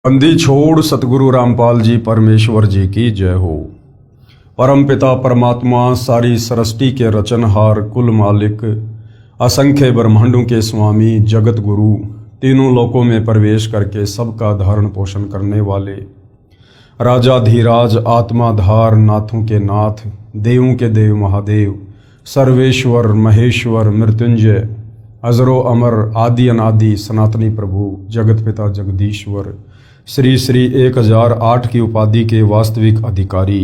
बंदी छोड़ सतगुरु रामपाल जी परमेश्वर जी की जय हो। परम पिता परमात्मा सारी सृष्टि के रचनहार कुल मालिक असंख्य ब्रह्मांडों के स्वामी जगत गुरु तीनों लोकों में प्रवेश करके सबका धारण पोषण करने वाले राजाधीराज आत्माधार नाथों के नाथ देवों के देव महादेव सर्वेश्वर महेश्वर मृत्युंजय अजरो अमर आदि अनादि सनातनी प्रभु जगत पिता जगदीश्वर श्री श्री 1008 की उपाधि के वास्तविक अधिकारी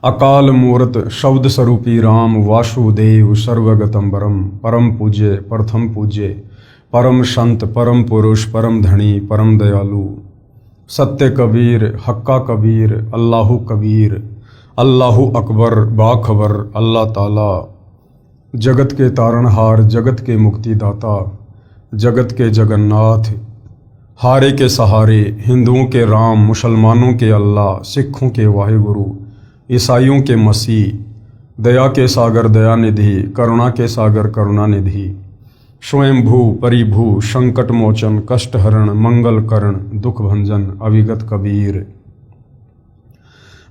अकाल मूर्त शब्द स्वरूपी राम वासुदेव सर्वगतंबरम परम पूज्य प्रथम पूज्य परम संत परम पुरुष परम धनी परम दयालु सत्य कबीर हक्का कबीर अल्लाहु कबीर अल्लाहु अकबर बाखबर अल्लाह ताला जगत के तारणहार जगत के मुक्तिदाता जगत के जगन्नाथ हारे के सहारे हिंदुओं के राम मुसलमानों के अल्लाह सिखों के वाहिगुरु ईसाइयों के मसीह दया के सागर दयानिधि करुणा के सागर करुणानिधि स्वयंभू परिभू संकट मोचन कष्ट हरण मंगल करण दुख भंजन अविगत कबीर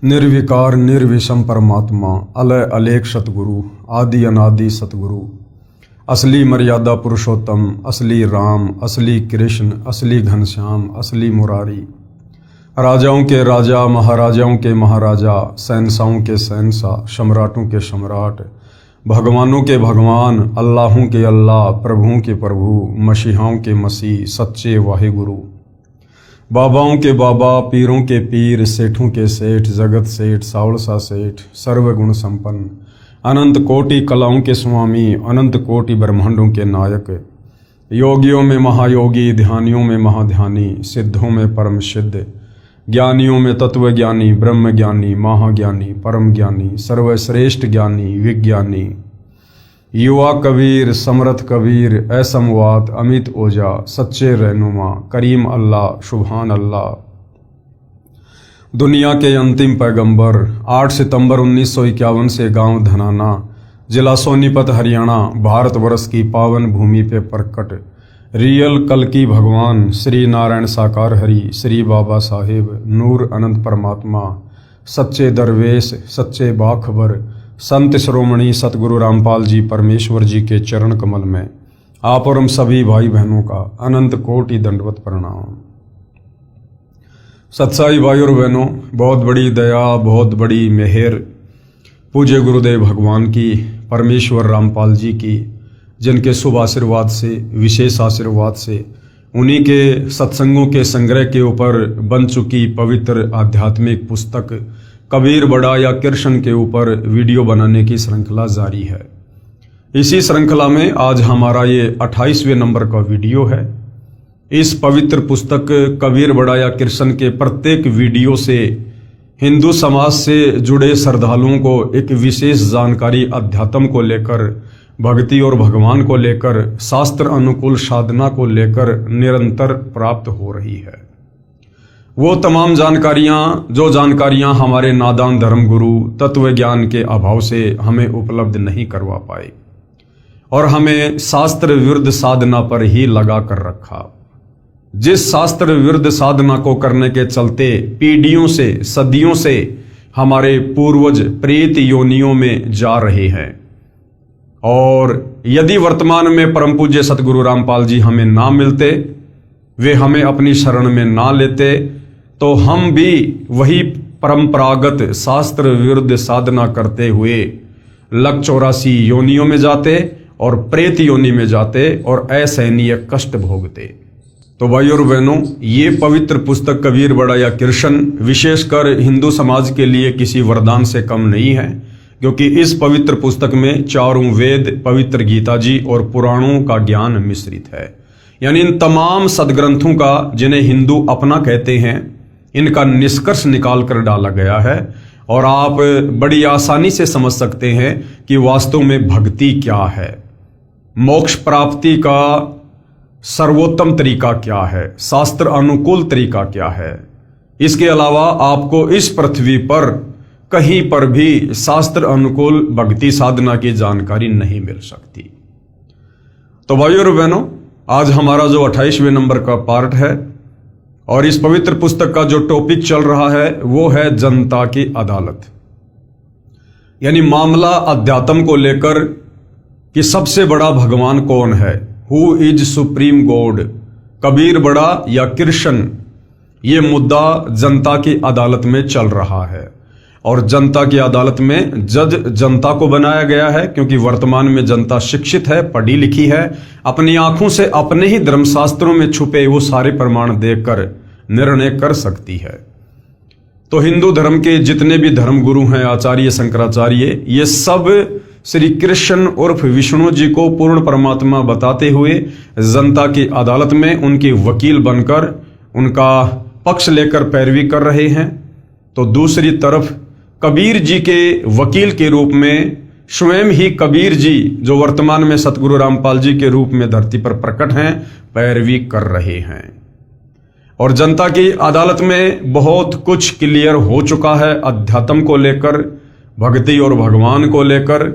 निर्विकार निर्विषम परमात्मा अलय अलेख सतगुरु आदि अनादि सतगुरु असली मर्यादा पुरुषोत्तम असली राम असली कृष्ण असली घनश्याम असली मुरारी राजाओं के राजा महाराजाओं के महाराजा शहंशाहों के शहंशाह सम्राटों के सम्राट भगवानों के भगवान अल्लाहों के अल्लाह प्रभुओं के प्रभु मसीहाओं के मसीह सच्चे वाहिगुरु बाबाओं के बाबा पीरों के पीर सेठों के सेठ जगत सेठ सावलसा सेठ सर्वगुण संपन्न अनंत कोटि कलाओं के स्वामी अनंत कोटि ब्रह्मांडों के नायक योगियों में महायोगी ध्यानियों में महाध्यानी सिद्धों में परम सिद्ध ज्ञानियों में तत्वज्ञानी ब्रह्म ज्ञानी महाज्ञानी परम ज्ञानी सर्वश्रेष्ठ ज्ञानी विज्ञानी युवा कबीर समर्थ कबीर असमवात अमित ओजा सच्चे रहनुमा करीम अल्लाह सुभान अल्लाह दुनिया के अंतिम पैगंबर 8 सितंबर 1951 से गांव धनाना जिला सोनीपत हरियाणा भारतवर्ष की पावन भूमि पे प्रकट रियल कल्कि भगवान श्री नारायण साकार हरि श्री बाबा साहेब नूर अनंत परमात्मा सच्चे दरवेश सच्चे बाखबर संत श्रोमणी सतगुरु रामपाल जी परमेश्वर जी के चरण कमल में आप और हम सभी भाई बहनों का अनंत कोटि दंडवत प्रणाम। सत्साई भाई और बहनों, बहुत बड़ी दया बहुत बड़ी मेहर पूज्य गुरुदेव भगवान की परमेश्वर रामपाल जी की जिनके शुभ आशीर्वाद से विशेष आशीर्वाद से उन्हीं के सत्संगों के संग्रह के ऊपर बन चुकी पवित्र आध्यात्मिक पुस्तक कबीर बड़ा या कृष्ण के ऊपर वीडियो बनाने की श्रृंखला जारी है। इसी श्रृंखला में आज हमारा ये 28वें नंबर का वीडियो है। इस पवित्र पुस्तक कबीर बड़ा या कृष्ण के प्रत्येक वीडियो से हिंदू समाज से जुड़े श्रद्धालुओं को एक विशेष जानकारी अध्यात्म को लेकर भक्ति और भगवान को लेकर शास्त्र अनुकूल साधना को लेकर निरंतर प्राप्त हो रही है। वो तमाम जो जानकारियां हमारे नादान धर्म गुरु तत्व ज्ञान के अभाव से हमें उपलब्ध नहीं करवा पाए और हमें शास्त्र विरुद्ध साधना पर ही लगा कर रखा। जिस शास्त्र विरुद्ध साधना को करने के चलते पीढ़ियों से सदियों से हमारे पूर्वज प्रेत योनियों में जा रहे हैं और यदि वर्तमान में परम पूज्य सतगुरु रामपाल जी हमें ना मिलते, वे हमें अपनी शरण में ना लेते, तो हम भी वही परंपरागत शास्त्र विरुद्ध साधना करते हुए लक 84 योनियों में जाते और प्रेत योनि में जाते और असहनीय कष्ट भोगते। तो भाई और बहनों, ये पवित्र पुस्तक कबीर बड़ा या कृष्ण विशेषकर हिंदू समाज के लिए किसी वरदान से कम नहीं है, क्योंकि इस पवित्र पुस्तक में चारों वेद पवित्र गीता जी और पुराणों का ज्ञान मिश्रित है। यानी इन तमाम सदग्रंथों का जिन्हें हिंदू अपना कहते हैं, इनका निष्कर्ष निकाल कर डाला गया है और आप बड़ी आसानी से समझ सकते हैं कि वास्तव में भक्ति क्या है, मोक्ष प्राप्ति का सर्वोत्तम तरीका क्या है, शास्त्र अनुकूल तरीका क्या है। इसके अलावा आपको इस पृथ्वी पर कहीं पर भी शास्त्र अनुकूल भक्ति साधना की जानकारी नहीं मिल सकती। तो भाइयों और बहनों, आज हमारा जो 28वें नंबर का पार्ट है और इस पवित्र पुस्तक का जो टॉपिक चल रहा है वो है जनता की अदालत, यानी मामला अध्यात्म को लेकर कि सबसे बड़ा भगवान कौन है, who is supreme God, Kabir बड़ा या कृष्ण। ये मुद्दा जनता की अदालत में चल रहा है और जनता की अदालत में जज जनता को बनाया गया है, क्योंकि वर्तमान में जनता शिक्षित है, पढ़ी लिखी है, अपनी आंखों से अपने ही धर्मशास्त्रों में छुपे वो सारे प्रमाण देखकर निर्णय कर सकती है। तो हिंदू धर्म के जितने भी धर्मगुरु हैं, आचार्य शंकराचार्य, ये सब श्री कृष्ण उर्फ विष्णु जी को पूर्ण परमात्मा बताते हुए जनता की अदालत में उनके वकील बनकर उनका पक्ष लेकर पैरवी कर रहे हैं। तो दूसरी तरफ कबीर जी के वकील के रूप में स्वयं ही कबीर जी, जो वर्तमान में सतगुरु रामपाल जी के रूप में धरती पर प्रकट हैं, पैरवी कर रहे हैं। और जनता की अदालत में बहुत कुछ क्लियर हो चुका है अध्यात्म को लेकर, भक्ति और भगवान को लेकर।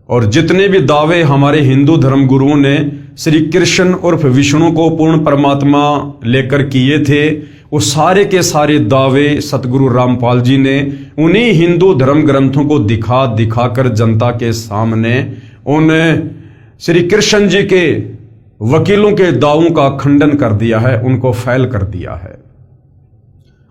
और जितने भी दावे हमारे हिंदू धर्म गुरुओं ने श्री कृष्ण उर्फ विष्णु को पूर्ण परमात्मा लेकर किए थे, वो सारे के सारे दावे सतगुरु रामपाल जी ने उन्हीं हिंदू धर्म ग्रंथों को दिखा दिखाकर जनता के सामने उन श्री कृष्ण जी के वकीलों के दावों का खंडन कर दिया है, उनको फैल कर दिया है।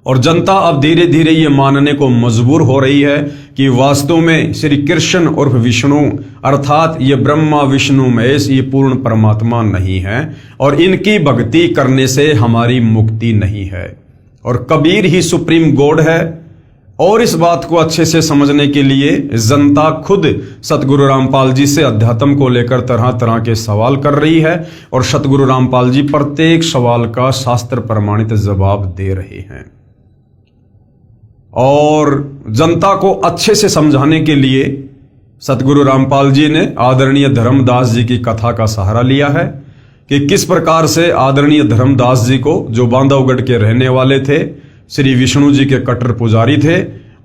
और जनता अब धीरे धीरे ये मानने को मजबूर हो रही है कि वास्तव में श्री कृष्ण उर्फ विष्णु अर्थात ये ब्रह्मा विष्णु महेश ये पूर्ण परमात्मा नहीं है और इनकी भक्ति करने से हमारी मुक्ति नहीं है, और कबीर ही सुप्रीम गॉड है। और इस बात को अच्छे से समझने के लिए जनता खुद सतगुरु रामपाल जी से अध्यात्म को लेकर तरह तरह के सवाल कर रही है, और सतगुरु रामपाल जी प्रत्येक सवाल का शास्त्र प्रमाणित जवाब दे रहे हैं। और जनता को अच्छे से समझाने के लिए सतगुरु रामपाल जी ने आदरणीय धर्मदास जी की कथा का सहारा लिया है कि किस प्रकार से आदरणीय धर्मदास जी को, जो बांधवगढ़ के रहने वाले थे, श्री विष्णु जी के कट्टर पुजारी थे,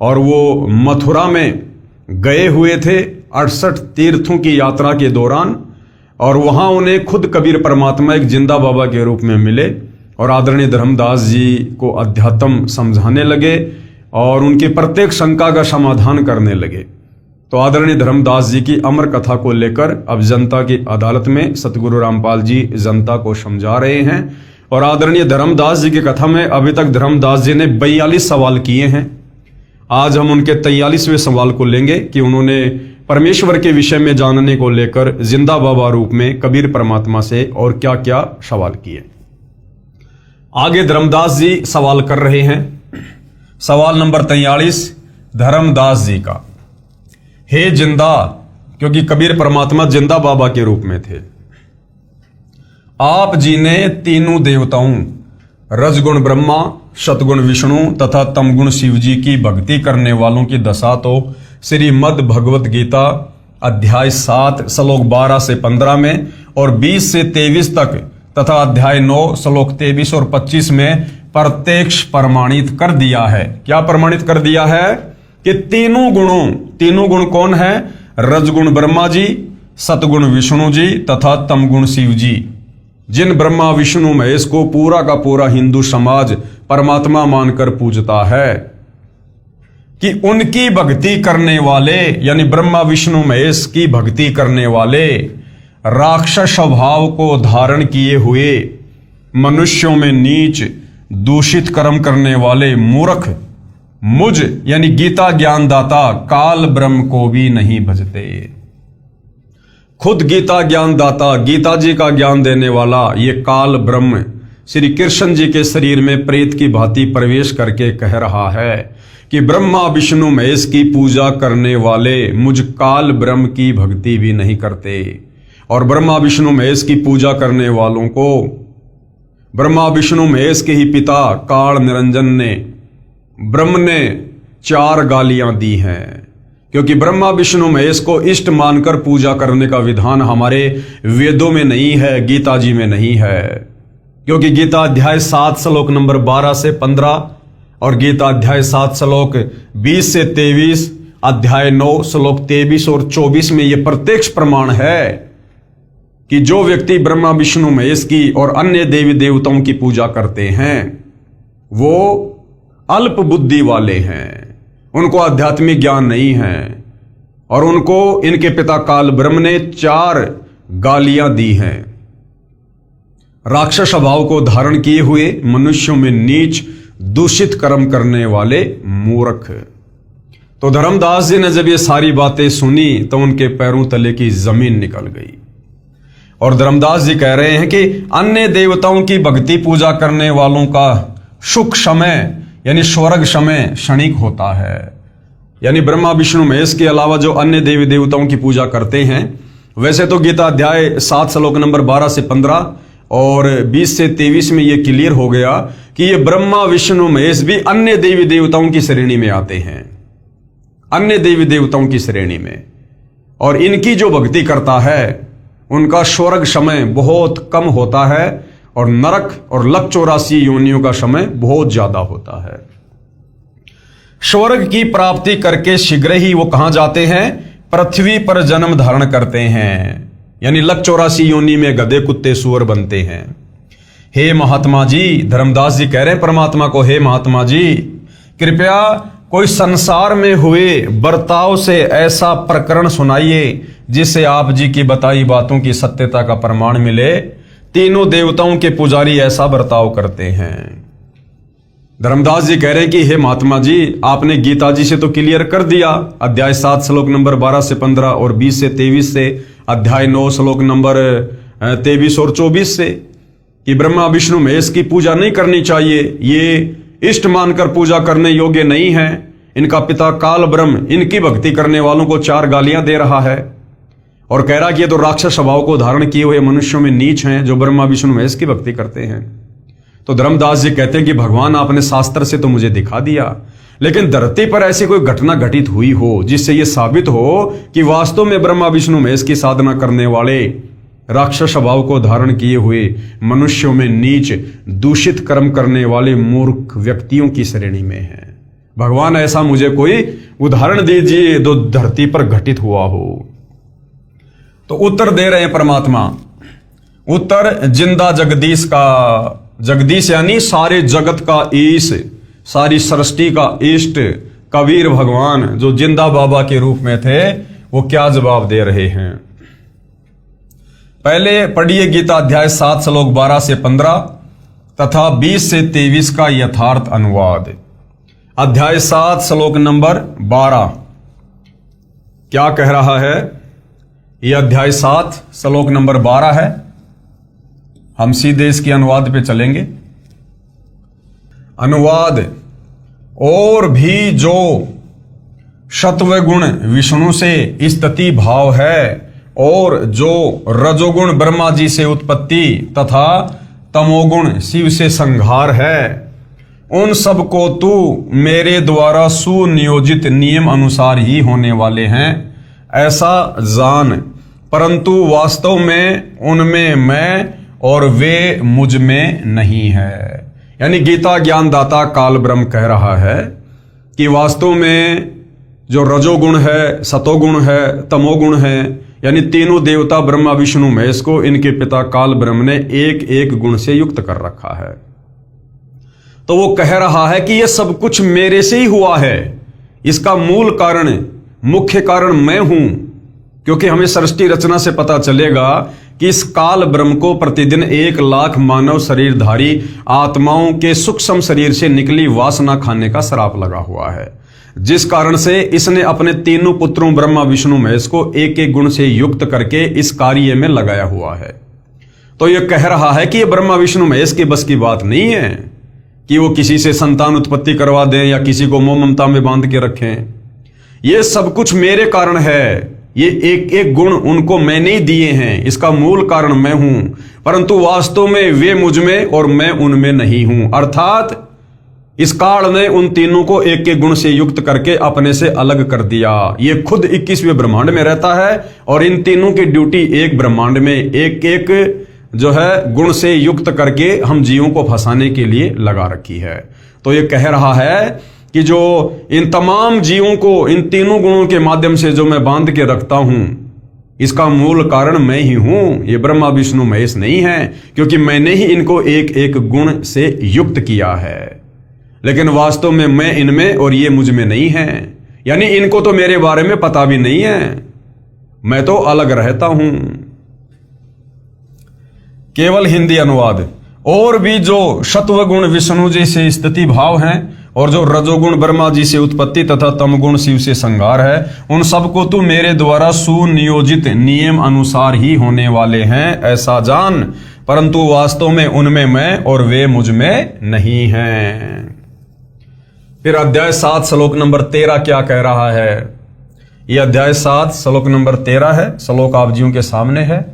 और वो मथुरा में गए हुए थे 68 तीर्थों की यात्रा के दौरान, और वहां उन्हें खुद कबीर परमात्मा एक जिंदा बाबा के रूप में मिले और आदरणीय धर्मदास जी को अध्यात्म समझाने लगे और उनकी प्रत्येक शंका का समाधान करने लगे। तो आदरणीय धर्मदास जी की अमर कथा को लेकर अब जनता की अदालत में सतगुरु रामपाल जी जनता को समझा रहे हैं। और आदरणीय धर्मदास जी की कथा में अभी तक धर्मदास जी ने 42 सवाल किए हैं। आज हम उनके 43वें सवाल को लेंगे कि उन्होंने परमेश्वर के विषय में जानने को लेकर जिंदा बाबा रूप में कबीर परमात्मा से और क्या क्या सवाल किए। आगे धर्मदास जी सवाल कर रहे हैं। सवाल नंबर 43 धर्मदास जी का, हे जिंदा, क्योंकि कबीर परमात्मा जिंदा बाबा के रूप में थे, आप जी ने तीनों देवताओं रजगुण ब्रह्मा, सतगुण विष्णु तथा तमगुण शिव जी की भक्ति करने वालों की दशा तो श्रीमद् भगवत गीता अध्याय 7 श्लोक 12 से 15 में और 20 से 23 तक तथा अध्याय 9 श्लोक 23 और 25 में प्रत्यक्ष प्रमाणित कर दिया है। क्या प्रमाणित कर दिया है? कि तीनों गुण कौन है? रजगुण ब्रह्मा जी, सतगुण विष्णु जी तथा तमगुण शिव जी, जिन ब्रह्मा विष्णु महेश को पूरा का पूरा हिंदू समाज परमात्मा मानकर पूजता है, कि उनकी भक्ति करने वाले यानी ब्रह्मा विष्णु महेश की भक्ति करने वाले राक्षस स्वभाव को धारण किए हुए मनुष्यों में नीच दूषित कर्म करने वाले मूर्ख मुझ यानी गीता ज्ञानदाता काल ब्रह्म को भी नहीं भजते। खुद गीता ज्ञानदाता, गीता जी का ज्ञान देने वाला ये काल ब्रह्म श्री कृष्ण जी के शरीर में प्रेत की भांति प्रवेश करके कह रहा है कि ब्रह्मा विष्णु महेश की पूजा करने वाले मुझ काल ब्रह्म की भक्ति भी नहीं करते, और ब्रह्मा विष्णु महेश की पूजा करने वालों को ब्रह्मा विष्णु महेश के ही पिता काल निरंजन ने, ब्रह्म ने 4 गालियां दी हैं, क्योंकि ब्रह्मा विष्णु महेश को इष्ट मानकर पूजा करने का विधान हमारे वेदों में नहीं है, गीता जी में नहीं है। क्योंकि गीता अध्याय 7 श्लोक नंबर 12 से 15 और गीता अध्याय 7 श्लोक 20 से 23, अध्याय 9 श्लोक 23 और 24 में यह प्रत्यक्ष प्रमाण है कि जो व्यक्ति ब्रह्मा विष्णु महेश की और अन्य देवी देवताओं की पूजा करते हैं वो अल्प बुद्धि वाले हैं, उनको आध्यात्मिक ज्ञान नहीं है और उनको इनके पिता काल ब्रह्म ने 4 गालियां दी हैं। राक्षस स्वभाव को धारण किए हुए मनुष्यों में नीच दूषित कर्म करने वाले मूर्ख। तो धर्मदास जी ने जब ये सारी बातें सुनी तो उनके पैरों तले की जमीन निकल गई। और धर्मदास जी कह रहे हैं कि अन्य देवताओं की भक्ति पूजा करने वालों का सुख समय यानी स्वर्ग समय क्षणिक होता है। यानी ब्रह्मा विष्णु महेश के अलावा जो अन्य देवी देवताओं की पूजा करते हैं, वैसे तो गीता अध्याय 7 श्लोक नंबर 12 से 15 और 20 से 23 में यह क्लियर हो गया कि ये ब्रह्मा विष्णु महेश भी अन्य देवी देवताओं की श्रेणी में आते हैं, अन्य देवी देवताओं की श्रेणी में। और इनकी जो भक्ति करता है उनका स्वर्ग समय बहुत कम होता है और नरक और लक 84 योनियों का समय बहुत ज्यादा होता है। स्वर्ग की प्राप्ति करके शीघ्र ही वो कहां जाते हैं? पृथ्वी पर जन्म धारण करते हैं, यानी लक 84 योनि में गधे कुत्ते सुअर बनते हैं। हे महात्मा जी, धर्मदास जी कह रहे हैं परमात्मा को, हे महात्मा जी कृपया कोई संसार में हुए बर्ताव से ऐसा प्रकरण सुनाइए जिससे आप जी की बताई बातों की सत्यता का प्रमाण मिले। तीनों देवताओं के पुजारी ऐसा बर्ताव करते हैं। धर्मदास जी कह रहे हैं कि हे महात्मा जी, आपने गीता जी से तो क्लियर कर दिया, अध्याय 7 श्लोक नंबर 12 से 15 और 20 से 23 से, अध्याय 9 श्लोक नंबर 23 और 24 से, कि ब्रह्मा विष्णु महेश की पूजा नहीं करनी चाहिए, ये इष्ट मानकर पूजा करने योग्य नहीं है। इनका पिता काल ब्रह्म इनकी भक्ति करने वालों को 4 गालियां दे रहा है और कह रहा कि ये तो राक्षस स्वभाव को धारण किए हुए मनुष्यों में नीच हैं जो ब्रह्मा विष्णु महेश की भक्ति करते हैं। तो धर्मदास जी कहते हैं कि भगवान आपने शास्त्र से तो मुझे दिखा दिया, लेकिन धरती पर ऐसी कोई घटना घटित हुई हो जिससे यह साबित हो कि वास्तव में ब्रह्मा विष्णु महेश की साधना करने वाले राक्षस स्वभाव को धारण किए हुए मनुष्यों में नीच दूषित कर्म करने वाले मूर्ख व्यक्तियों की श्रेणी में है। भगवान ऐसा मुझे कोई उदाहरण दीजिए जो धरती पर घटित हुआ हो। तो उत्तर दे रहे हैं परमात्मा, उत्तर जिंदा जगदीश का, जगदीश यानी सारे जगत का ईश, सारी सृष्टि का इष्ट कबीर भगवान जो जिंदा बाबा के रूप में थे, वो क्या जवाब दे रहे हैं। पहले पढ़िए गीता अध्याय 7 श्लोक 12 से 15 तथा 20 से 23 का यथार्थ अनुवाद। अध्याय 7 श्लोक नंबर 12 क्या कह रहा है? यह अध्याय 7 श्लोक नंबर 12 है। हम सीधे इसके अनुवाद पे चलेंगे। अनुवाद, और भी जो सत्वगुण विष्णु से स्तुति भाव है और जो रजोगुण ब्रह्मा जी से उत्पत्ति तथा तमोगुण शिव से संहार है, उन सब को तू मेरे द्वारा सुनियोजित नियम अनुसार ही होने वाले हैं ऐसा जान, परंतु वास्तव में उनमें मैं और वे मुझ में नहीं है। यानी गीता ज्ञानदाता काल ब्रह्म कह रहा है कि वास्तव में जो रजोगुण है, सतोगुण है, तमोगुण है, यानी तीनों देवता ब्रह्मा विष्णु महेश को इनके पिता काल ब्रह्म ने एक एक गुण से युक्त कर रखा है। तो वो कह रहा है कि ये सब कुछ मेरे से ही हुआ है, इसका मूल कारण, मुख्य कारण मैं हूं। क्योंकि हमें सृष्टि रचना से पता चलेगा कि इस काल ब्रह्म को प्रतिदिन 1 लाख मानव शरीरधारी आत्माओं के सूक्ष्म शरीर से निकली वासना खाने का श्राप लगा हुआ है, जिस कारण से इसने अपने तीनों पुत्रों ब्रह्मा विष्णु महेश को एक एक गुण से युक्त करके इस कार्य में लगाया हुआ है। तो यह कह रहा है कि यह ब्रह्मा विष्णु महेश की बस की बात नहीं है कि वो किसी से संतान उत्पत्ति करवा दें या किसी को मोह ममता में बांध के रखें। यह सब कुछ मेरे कारण है, ये एक एक गुण उनको मैंने ही दिए हैं, इसका मूल कारण मैं हूं, परंतु वास्तव में वे मुझ में और मैं उनमें नहीं हूं। अर्थात इस काल ने उन तीनों को एक एक गुण से युक्त करके अपने से अलग कर दिया। ये खुद 21वें ब्रह्मांड में रहता है और इन तीनों की ड्यूटी एक ब्रह्मांड में एक एक जो है गुण से युक्त करके हम जीवों को फंसाने के लिए लगा रखी है। तो ये कह रहा है कि जो इन तमाम जीवों को इन तीनों गुणों के माध्यम से जो मैं बांध के रखता हूं, इसका मूल कारण मैं ही हूं, ये ब्रह्मा विष्णु महेश नहीं है, क्योंकि मैंने ही इनको एक एक गुण से युक्त किया है। लेकिन वास्तव में मैं इनमें और ये मुझ में नहीं है। यानी इनको तो मेरे बारे में पता भी नहीं है, मैं तो अलग रहता हूं। केवल हिंदी अनुवाद। और भी जो सत्वगुण विष्णु जी से स्थिति भाव हैं और जो रजोगुण ब्रह्मा जी से उत्पत्ति तथा तमगुण शिव से संहार है, उन सबको तू मेरे द्वारा सुनियोजित नियम अनुसार ही होने वाले हैं, ऐसा जान। परंतु वास्तव में उनमें मैं और वे मुझ में नहीं हैं। फिर अध्याय 7 श्लोक नंबर 13 क्या कह रहा है? यह अध्याय 7 श्लोक नंबर 13 है। श्लोक आप जियों के सामने है।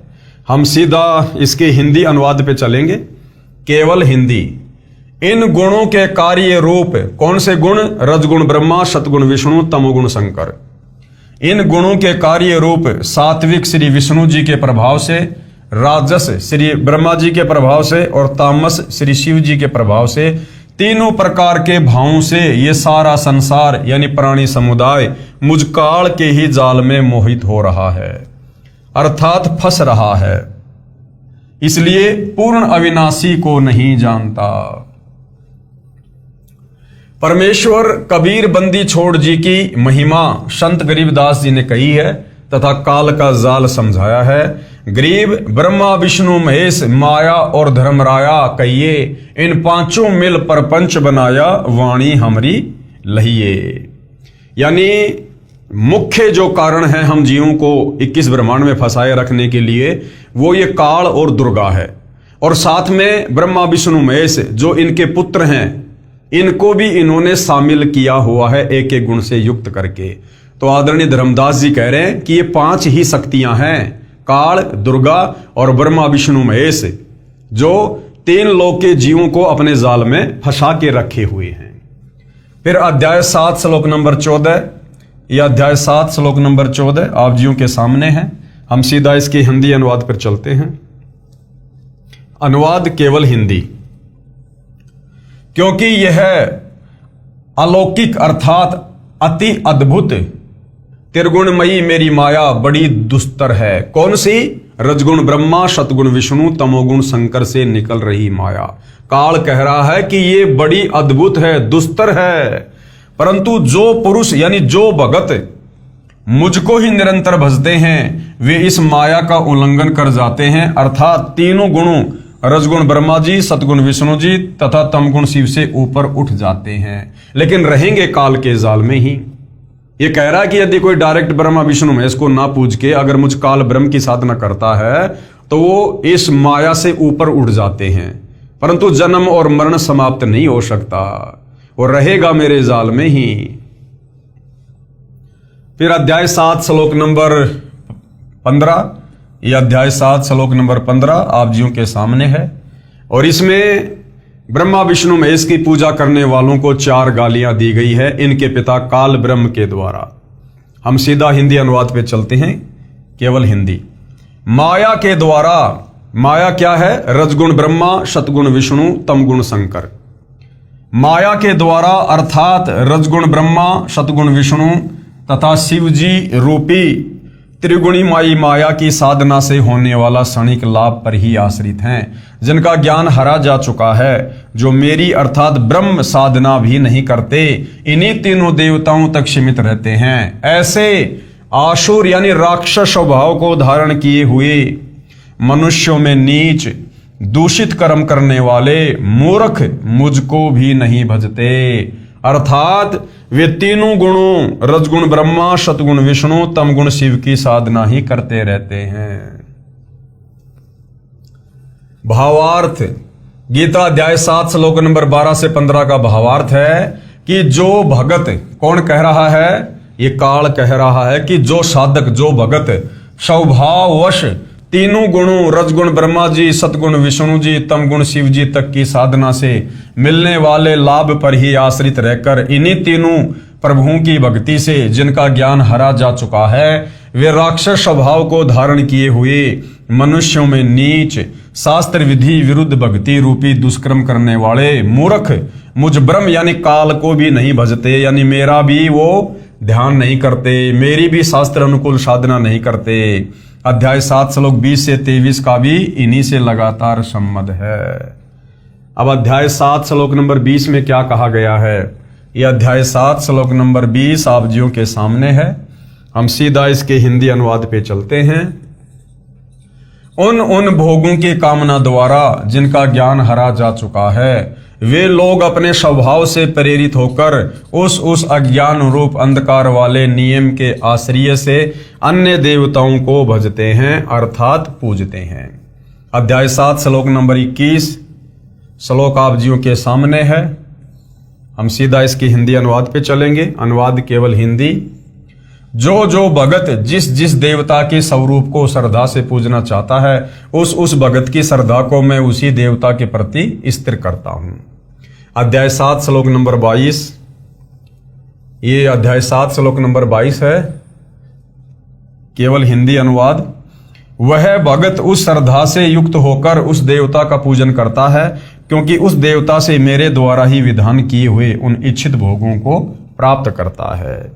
हम सीधा इसके हिंदी अनुवाद पे चलेंगे। केवल हिंदी। इन गुणों के कार्य रूप, कौन से गुण? रजगुण ब्रह्मा, सतगुण विष्णु, तमोगुण शंकर। इन गुणों के कार्य रूप सात्विक श्री विष्णु जी के प्रभाव से, राजस श्री ब्रह्मा जी के प्रभाव से और तामस श्री शिव जी के प्रभाव से, तीनों प्रकार के भावों से ये सारा संसार यानी प्राणी समुदाय मुझ काल के ही जाल में मोहित हो रहा है, अर्थात फंस रहा है। इसलिए पूर्ण अविनाशी को नहीं जानता। परमेश्वर कबीर बंदी छोड़ जी की महिमा संत गरीबदास जी ने कही है तथा काल का जाल समझाया है। गरीब ब्रह्मा विष्णु महेश माया और धर्मराया कहिए, इन पांचों मिल परपंच बनाया, वाणी हमरी लहिए। यानी मुख्य जो कारण है हम जीवों को 21 ब्रह्मांड में फंसाए रखने के लिए, वो ये काल और दुर्गा है। और साथ में ब्रह्मा विष्णु महेश जो इनके पुत्र हैं, इनको भी इन्होंने शामिल किया हुआ है एक एक गुण से युक्त करके। तो आदरणीय धर्मदास जी कह रहे हैं कि ये 5 ही शक्तियां हैं, काल, दुर्गा और ब्रह्मा विष्णु महेश, जो 3 लोक के जीवों को अपने जाल में फंसा के रखे हुए हैं। फिर अध्याय 7 श्लोक नंबर 14। यह अध्याय 7 श्लोक नंबर 14 आप जियों के सामने है। हम सीधा इसके हिंदी अनुवाद पर चलते हैं। अनुवाद केवल हिंदी। क्योंकि यह अलौकिक अर्थात अति अद्भुत त्रिगुणमयी मेरी माया बड़ी दुस्तर है। कौन सी? रजगुण ब्रह्मा, सतगुण विष्णु, तमोगुण शंकर से निकल रही माया। काल कह रहा है कि ये बड़ी अद्भुत है, दुस्तर है। परंतु जो पुरुष यानी जो भगत मुझको ही निरंतर भजते हैं, वे इस माया का उल्लंघन कर जाते हैं, अर्थात तीनों गुणों रजगुण ब्रह्मा जी, सतगुण विष्णु जी तथा तमगुण शिव से ऊपर उठ जाते हैं, लेकिन रहेंगे काल के जाल में ही। ये कह रहा है कि यदि कोई डायरेक्ट ब्रह्मा विष्णु महेश को ना पूज के अगर मुझ काल ब्रह्म की साधना करता है तो वो इस माया से ऊपर उठ जाते हैं, परंतु जन्म और मरण समाप्त नहीं हो सकता, वो रहेगा मेरे जाल में ही। फिर अध्याय 7 श्लोक नंबर 15। यह अध्याय 7 श्लोक नंबर 15 आप जियों के सामने है। और इसमें ब्रह्मा विष्णु महेश की पूजा करने वालों को 4 गालियां दी गई है इनके पिता काल ब्रह्म के द्वारा। हम सीधा हिंदी अनुवाद पे चलते हैं, केवल हिंदी। माया के द्वारा, माया क्या है? रजगुण ब्रह्मा, सतगुण विष्णु, तमगुण शंकर। माया के द्वारा अर्थात रजगुण ब्रह्मा, सतगुण विष्णु तथा शिव जी रूपी त्रिगुणी माई माया की साधना से होने वाला क्षणिक लाभ पर ही आश्रित हैं, जिनका ज्ञान हरा जा चुका है, जो मेरी अर्थात ब्रह्म साधना भी नहीं करते, इन्हीं तीनों देवताओं तक सीमित रहते हैं। ऐसे आसुर यानी राक्षस स्वभाव को धारण किए हुए मनुष्यों में नीच दूषित कर्म करने वाले मूर्ख मुझको भी नहीं भजते, अर्थात वे तीनों गुणों रजगुण ब्रह्मा, सतगुण विष्णु, तमगुण शिव की साधना ही करते रहते हैं। भावार्थ। गीता अध्याय 7 श्लोक नंबर 12 से 15 का भावार्थ है कि जो भगत, कौन कह रहा है? ये काल कह रहा है कि जो साधक, जो भगत स्वभाववश तीनों गुणों रजगुण ब्रह्मा जी, सतगुण विष्णु जी, तमगुण शिव जी तक की साधना से मिलने वाले लाभ पर ही आश्रित रहकर इन्हीं तीनों प्रभुओं की भक्ति से जिनका ज्ञान हरा जा चुका है, वे राक्षस स्वभाव को धारण किए हुए मनुष्यों में नीच शास्त्र विधि विरुद्ध भक्ति रूपी दुष्कर्म करने वाले मूर्ख मुझ ब्रह्म यानी काल को भी नहीं भजते, यानी मेरा भी वो ध्यान नहीं करते, मेरी भी शास्त्र अनुकूल साधना नहीं करते। अध्याय 7 श्लोक 20 से 23 का भी इन्हीं से लगातार संबंध है। अब अध्याय 7 श्लोक नंबर 20 में क्या कहा गया है? यह अध्याय 7 श्लोक नंबर 20 आप जियों के सामने है। हम सीधा इसके हिंदी अनुवाद पे चलते हैं। उन भोगों की कामना द्वारा जिनका ज्ञान हरा जा चुका है, वे लोग अपने स्वभाव से प्रेरित होकर उस अज्ञान रूप अंधकार वाले नियम के आश्रय से अन्य देवताओं को भजते हैं अर्थात पूजते हैं। अध्याय 7 श्लोक नंबर 21 श्लोक आप जियों के सामने है। हम सीधा इसके हिंदी अनुवाद पे चलेंगे। अनुवाद केवल हिंदी। जो भगत जिस देवता के स्वरूप को श्रद्धा से पूजना चाहता है, उस भगत की श्रद्धा को मैं उसी देवता के प्रति स्थिर करता हूं। अध्याय 7 श्लोक नंबर 22, ये अध्याय 7 श्लोक नंबर 22 है, केवल हिंदी अनुवाद। वह भगत उस श्रद्धा से युक्त होकर उस देवता का पूजन करता है, क्योंकि उस देवता से मेरे द्वारा ही विधान किए हुए उन इच्छित भोगों को प्राप्त करता है।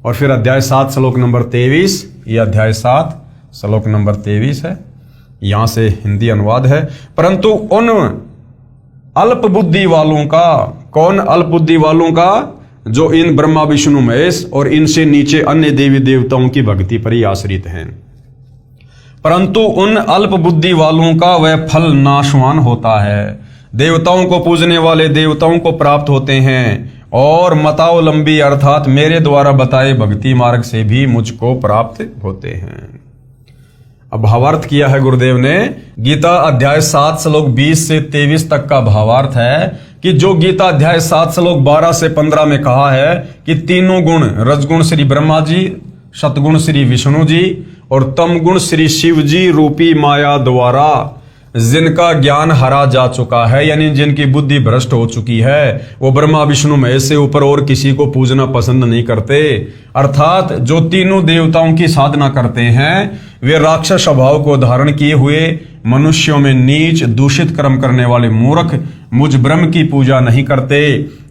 और फिर अध्याय 7 श्लोक नंबर 23, ये अध्याय 7 श्लोक नंबर 23 है, यहां से हिंदी अनुवाद है। परंतु उन अल्प बुद्धि वालों का, कौन अल्प बुद्धि वालों का? जो इन ब्रह्मा विष्णु महेश और इनसे नीचे अन्य देवी देवताओं की भक्ति पर ही आश्रित हैं। परंतु उन अल्प बुद्धि वालों का वह फल नाशवान होता है। देवताओं को पूजने वाले देवताओं को प्राप्त होते हैं और मतावलंबी अर्थात मेरे द्वारा बताए भक्ति मार्ग से भी मुझको प्राप्त होते हैं। अब भावार्थ किया है गुरुदेव ने। गीता अध्याय 7 श्लोक 20 से 23 तक का भावार्थ है कि जो गीता अध्याय 7 श्लोक 12 से 15 में कहा है कि तीनों गुण, रजगुण श्री ब्रह्मा जी, सतगुण श्री विष्णु जी और तमगुण श्री शिव जी रूपी माया द्वारा जिनका ज्ञान हरा जा चुका है, यानी जिनकी बुद्धि भ्रष्ट हो चुकी है, वो ब्रह्मा विष्णु महेश से ऊपर और किसी को पूजना पसंद नहीं करते। अर्थात जो तीनों देवताओं की साधना करते हैं, वे राक्षस स्वभाव को धारण किए हुए मनुष्यों में नीच दूषित कर्म करने वाले मूर्ख मुझ ब्रह्म की पूजा नहीं करते।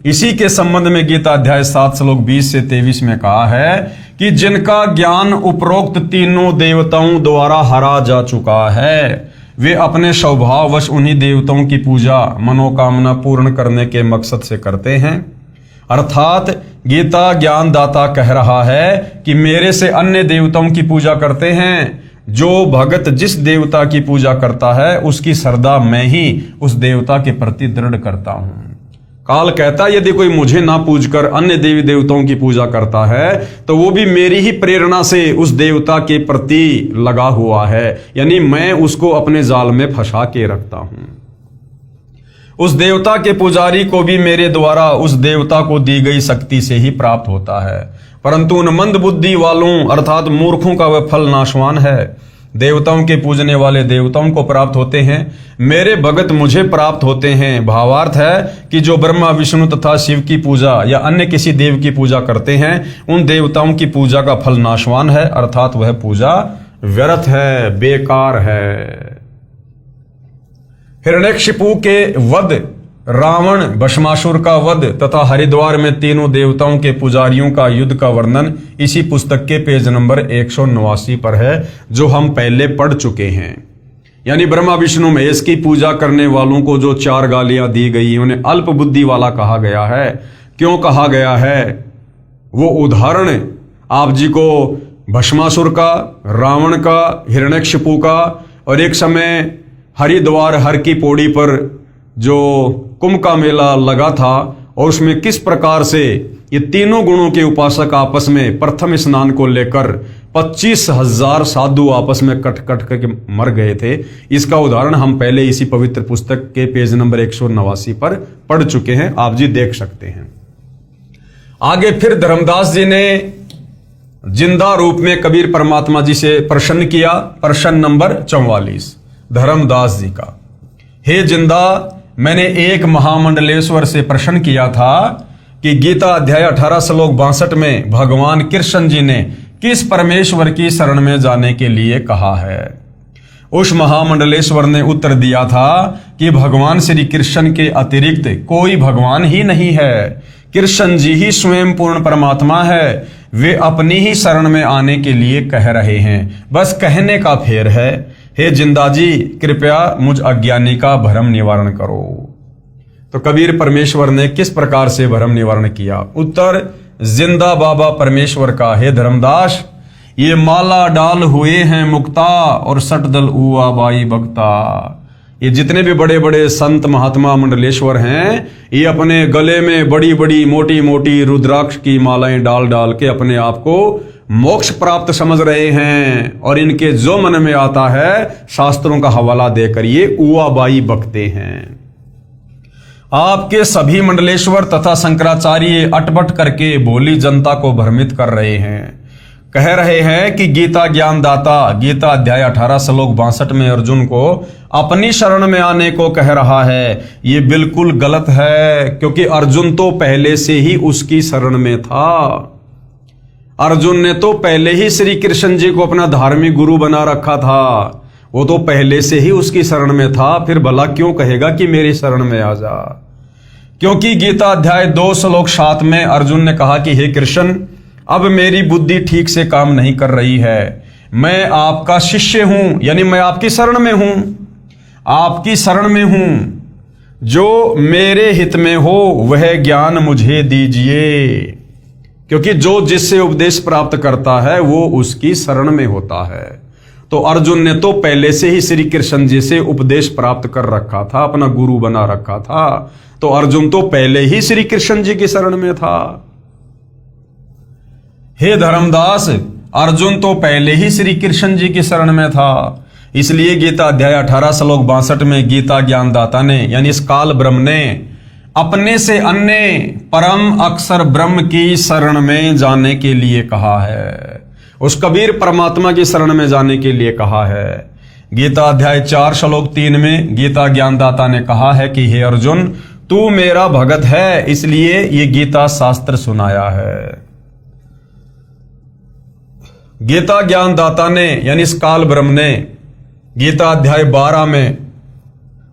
इसी के संबंध में गीता अध्याय 7 श्लोक 20 से 23 में कहा है कि जिनका ज्ञान उपरोक्त तीनों देवताओं द्वारा हरा जा चुका है, वे अपने स्वभाववश उन्हीं देवताओं की पूजा मनोकामना पूर्ण करने के मकसद से करते हैं। अर्थात गीता ज्ञानदाता कह रहा है कि मेरे से अन्य देवताओं की पूजा करते हैं। जो भगत जिस देवता की पूजा करता है, उसकी श्रद्धा मैं ही उस देवता के प्रति दृढ़ करता हूं। काल कहता है यदि कोई मुझे ना पूजकर अन्य देवी देवताओं की पूजा करता है, तो वो भी मेरी ही प्रेरणा से उस देवता के प्रति लगा हुआ है, यानी मैं उसको अपने जाल में फंसा के रखता हूं। उस देवता के पुजारी को भी मेरे द्वारा उस देवता को दी गई शक्ति से ही प्राप्त होता है। परंतु उन मंद बुद्धि वालों अर्थात मूर्खों का वह फल नाशवान है। देवताओं के पूजने वाले देवताओं को प्राप्त होते हैं, मेरे भगत मुझे प्राप्त होते हैं। भावार्थ है कि जो ब्रह्मा विष्णु तथा शिव की पूजा या अन्य किसी देव की पूजा करते हैं, उन देवताओं की पूजा का फल नाशवान है, अर्थात वह पूजा व्यर्थ है, बेकार है। हिरण्यकशिपु के वध, रावण भस्मासुर का वध तथा हरिद्वार में तीनों देवताओं के पुजारियों का युद्ध का वर्णन इसी पुस्तक के पेज नंबर 189 पर है, जो हम पहले पढ़ चुके हैं। यानी ब्रह्मा विष्णु महेश की पूजा करने वालों को जो 4 गालियां दी गई, उन्हें अल्प बुद्धि वाला कहा गया है। क्यों कहा गया है? वो उदाहरण आप जी को भस्मासुर का, रावण का, हिरण्यकशिपु का और एक समय हरिद्वार हर की पौड़ी पर जो कुंभ का मेला लगा था और उसमें किस प्रकार से ये तीनों गुणों के उपासक आपस में प्रथम स्नान को लेकर 25,000 साधु आपस में कट करके मर गए थे, इसका उदाहरण हम पहले इसी पवित्र पुस्तक के पेज नंबर 189 पर पढ़ चुके हैं, आप जी देख सकते हैं। आगे फिर धर्मदास जी ने जिंदा रूप में कबीर परमात्मा जी से प्रश्न किया। प्रश्न नंबर 44 धर्मदास जी का, हे जिंदा, मैंने एक महामंडलेश्वर से प्रश्न किया था कि गीता अध्याय 18 श्लोक 62 में भगवान कृष्ण जी ने किस परमेश्वर की शरण में जाने के लिए कहा है। उस महामंडलेश्वर ने उत्तर दिया था कि भगवान श्री कृष्ण के अतिरिक्त कोई भगवान ही नहीं है। कृष्ण जी ही स्वयं पूर्ण परमात्मा है। वे अपनी ही शरण में आने के लिए कह रहे हैं, बस कहने का फेर है। हे जिंदा जी, कृपया मुझ अज्ञानी का भ्रम निवारण करो। तो कबीर परमेश्वर ने किस प्रकार से भ्रम निवारण किया? उत्तर, जिंदा बाबा परमेश्वर का है धर्मदास, ये माला डाल हुए हैं मुक्ता और सटदल उआ बाई भक्ता। ये जितने भी बड़े बड़े संत महात्मा मंडलेश्वर हैं, ये अपने गले में बड़ी बड़ी मोटी मोटी रुद्राक्ष की मालाएं डाल डाल के अपने आप को मोक्ष प्राप्त समझ रहे हैं, और इनके जो मन में आता है शास्त्रों का हवाला देकर ये उआबाई बकते हैं। आपके सभी मंडलेश्वर तथा शंकराचार्य अटपट करके भोली जनता को भ्रमित कर रहे हैं। कह रहे हैं कि गीता ज्ञानदाता गीता अध्याय 18 श्लोक 62 में अर्जुन को अपनी शरण में आने को कह रहा है। ये बिल्कुल गलत है, क्योंकि अर्जुन तो पहले से ही उसकी शरण में था। अर्जुन ने तो पहले ही श्री कृष्ण जी को अपना धार्मिक गुरु बना रखा था, वो तो पहले से ही उसकी शरण में था। फिर भला क्यों कहेगा कि मेरी शरण में आ जा? क्योंकि गीता अध्याय 2 श्लोक 7 में अर्जुन ने कहा कि हे कृष्ण, अब मेरी बुद्धि ठीक से काम नहीं कर रही है, मैं आपका शिष्य हूं, यानी मैं आपकी शरण में हूं, आपकी शरण में हूं। जो मेरे हित में हो वह ज्ञान मुझे दीजिए, क्योंकि जो जिससे उपदेश प्राप्त करता है वो उसकी शरण में होता है। तो अर्जुन ने तो पहले से ही श्री कृष्ण जी से उपदेश प्राप्त कर रखा था, अपना गुरु बना रखा था। तो अर्जुन तो पहले ही श्री कृष्ण जी की शरण में था। हे धर्मदास, अर्जुन तो पहले ही श्री कृष्ण जी की शरण में था। इसलिए गीता अध्याय 18 श्लोक 62 में गीता ज्ञानदाता ने यानी इस काल ब्रह्म ने अपने से अन्य परम अक्षर ब्रह्म की शरण में जाने के लिए कहा है, उस कबीर परमात्मा की शरण में जाने के लिए कहा है। गीता अध्याय 4 श्लोक 3 में गीता ज्ञानदाता ने कहा है कि हे अर्जुन, तू मेरा भगत है, इसलिए ये गीता शास्त्र सुनाया है। गीता ज्ञानदाता ने यानी इस काल ब्रह्म ने गीता अध्याय 12 में